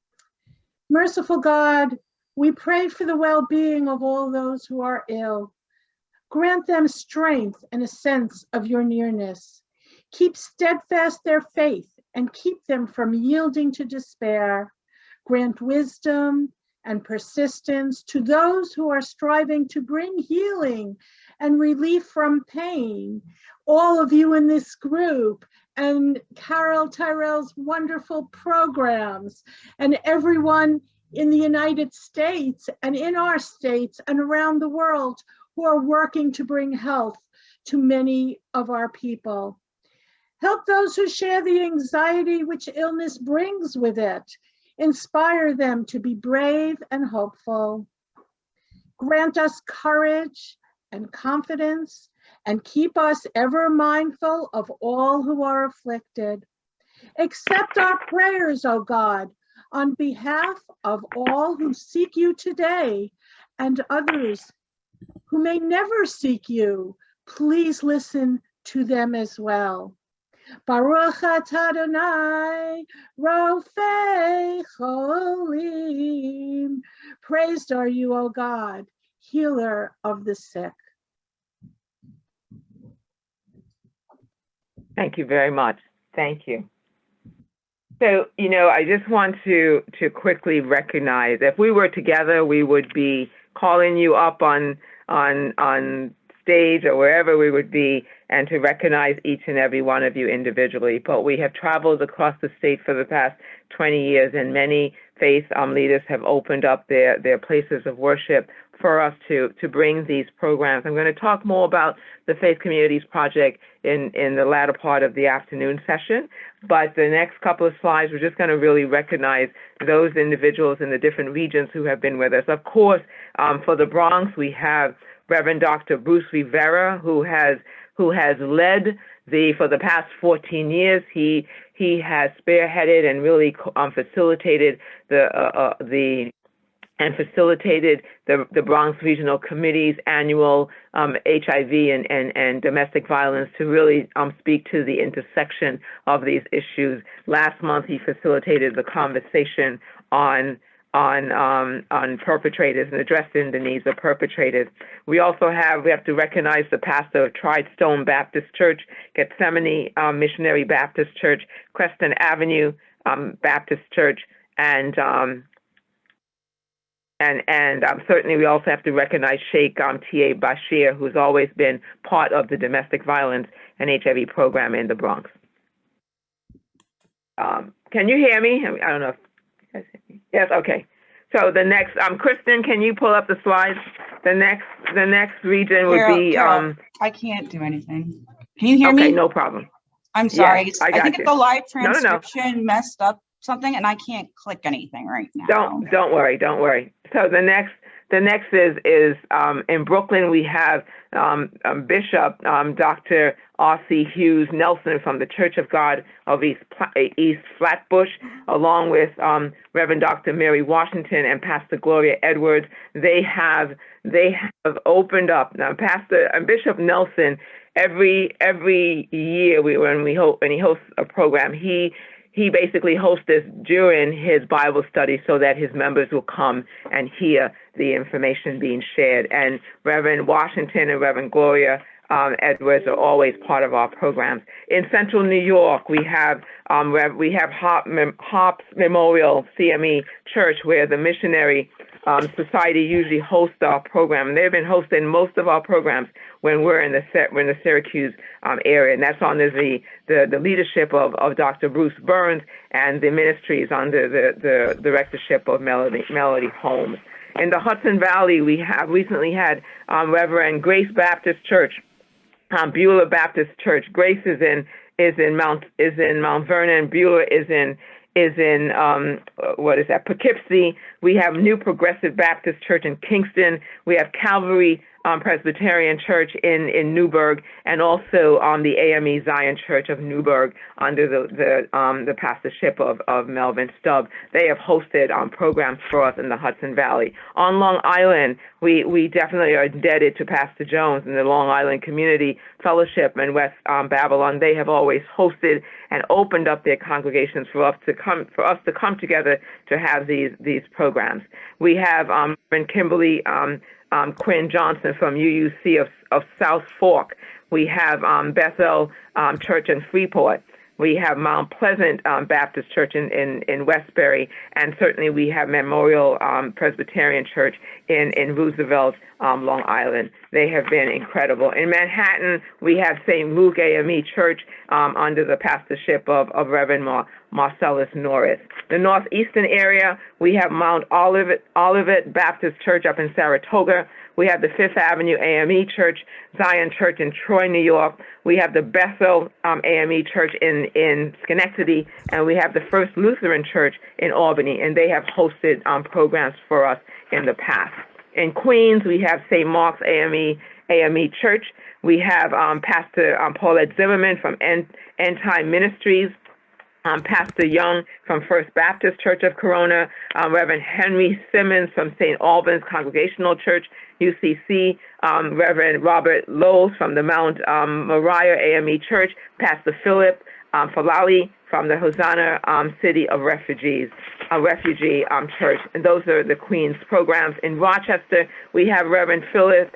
Merciful God, we pray for the well-being of all those who are ill. Grant them strength and a sense of your nearness. Keep steadfast their faith and keep them from yielding to despair. Grant wisdom and persistence to those who are striving to bring healing and relief from pain. All of you in this group and Carol Tyrell's wonderful programs and everyone in the United States and in our states and around the world who are working to bring health to many of our people. Help those who share the anxiety which illness brings with it. Inspire them to be brave and hopeful. Grant us courage and confidence and keep us ever mindful of all who are afflicted. Accept our prayers, O God, on behalf of all who seek you today and others who may never seek you. Please listen to them as well. Baruch atah Adonai, Rofei Cholim. Praised are you, O God, healer of the sick. Thank you very much. Thank you. So, I just want to quickly recognize, if we were together, we would be calling you up on stage or wherever we would be, and to recognize each and every one of you individually. But we have traveled across the state for the past 20 years, and many faith leaders have opened up their places of worship for us to bring these programs. I'm going to talk more about the Faith Communities Project in the latter part of the afternoon session, but the next couple of slides, we're just going to really recognize those individuals in the different regions who have been with us. Of course, for the Bronx, we have Reverend Dr. Bruce Rivera, who has led for the past 14 years. He has spearheaded and really facilitated the Bronx Regional Committee's annual HIV and domestic violence to really speak to the intersection of these issues. Last month, he facilitated the conversation on perpetrators and addressing the needs of perpetrators. We also have to recognize the pastor of Tridestone Baptist Church, Gethsemane Missionary Baptist Church, Creston Avenue Baptist Church, and certainly we also have to recognize Sheikh T.A. Bashir, who's always been part of the domestic violence and HIV program in the Bronx. Can you hear me? I don't know if you guys hear me. Yes, okay. So the next, Kristen, can you pull up the slides? The next region would be. Carol, I can't do anything. Can you hear me? Okay, no problem. I'm sorry. Yes, I think you. the live transcription No. messed up something, and I can't click anything right now. Don't worry. So the next is in Brooklyn. We have Bishop Dr. R.C. Hughes Nelson from the Church of God of East Flatbush, along with Reverend Dr. Mary Washington and Pastor Gloria Edwards. They have opened up now. Pastor Bishop Nelson, every year when he hosts a program, he basically hosts this during his Bible study so that his members will come and hear the information being shared. And Reverend Washington and Reverend Gloria Edwards are always part of our programs. In Central New York, we have Hops Memorial CME Church, where the Missionary Society usually hosts our program. And they've been hosting most of our programs when we're in the Syracuse area, and that's under the leadership of Dr. Bruce Burns and the ministries under the directorship of Melody Holmes. In the Hudson Valley, we have recently had Reverend Grace Baptist Church, Beulah Baptist Church. Grace is in Mount Vernon. Beulah is in Poughkeepsie. We have New Progressive Baptist Church in Kingston. We have Calvary Presbyterian Church in Newburgh, and also the AME Zion Church of Newburgh under the pastorship of Melvin Stubb. They have hosted programs for us in the Hudson Valley. On Long Island, we definitely are indebted to Pastor Jones and the Long Island Community Fellowship in West Babylon. They have always hosted and opened up their congregations for us to come together to have these programs. We have Reverend Kimberly Quinn Johnson from UUC of South Fork. We have Bethel Church in Freeport. We have Mount Pleasant Baptist Church in Westbury, and certainly we have Memorial Presbyterian Church in Roosevelt, Long Island. They have been incredible. In Manhattan, we have St. Luke AME Church under the pastorship of Reverend Marcellus Norris. The northeastern area, we have Mount Olivet Baptist Church up in Saratoga. We have the Fifth Avenue AME Church, Zion Church in Troy, New York. We have the Bethel AME Church in Schenectady, and we have the First Lutheran Church in Albany, and they have hosted programs for us in the past. In Queens, we have St. Mark's AME Church. We have Pastor Paulette Zimmerman from End Time Ministries, Pastor Young from First Baptist Church of Corona, Reverend Henry Simmons from St. Albans Congregational Church, UCC, Reverend Robert Lowles from the Mount Moriah AME Church, Pastor Philip Falali from the Hosanna City of Refugees, Refugee Church. And those are the Queens programs. In Rochester, we have Reverend Phyllis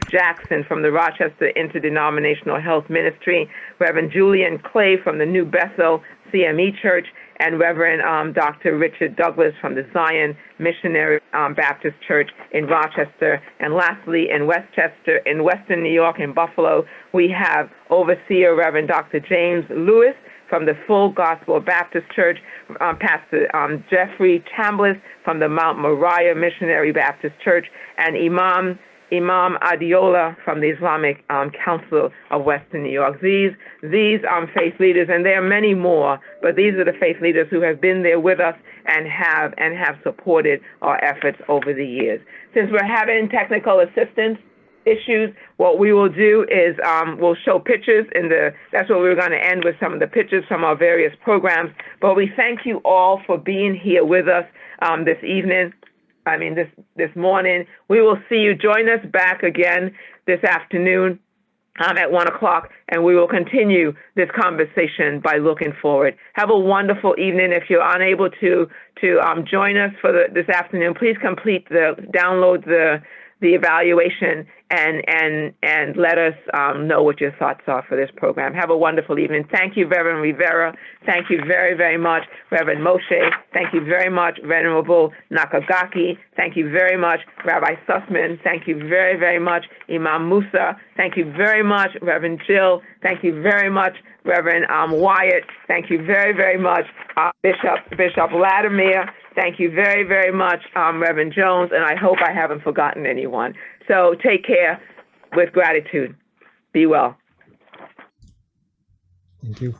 Jackson from the Rochester Interdenominational Health Ministry, Reverend Julian Clay from the New Bethel CME Church, and Reverend Dr. Richard Douglas from the Zion Missionary Baptist Church in Rochester. And lastly, in Westchester, in Western New York, in Buffalo, we have Overseer Reverend Dr. James Lewis from the Full Gospel Baptist Church, Pastor Jeffrey Chambliss from the Mount Moriah Missionary Baptist Church, and Imam Adiola from the Islamic Council of Western New York. These faith leaders, and there are many more, but these are the faith leaders who have been there with us and have supported our efforts over the years. Since we're having technical assistance issues, what we will do is we'll show pictures that's what we're going to end with, some of the pictures from our various programs. But we thank you all for being here with us this evening. This morning. We will see you. Join us back again this afternoon at 1 o'clock, and we will continue this conversation by looking forward. Have a wonderful evening. If you're unable to join us for this afternoon, please download the evaluation and let us know what your thoughts are for this program. Have a wonderful evening. Thank you, Reverend Rivera. Thank you very, very much, Reverend Moshay. Thank you very much, Venerable Nakagaki. Thank you very much, Rabbi Sussman. Thank you very, very much, Imam Musa. Thank you very much, Reverend Jill. Thank you very much, Reverend Wyatt. Thank you very, very much, Bishop Latimer. Thank you very, very much, Reverend Jones, and I hope I haven't forgotten anyone. So take care with gratitude. Be well. Thank you.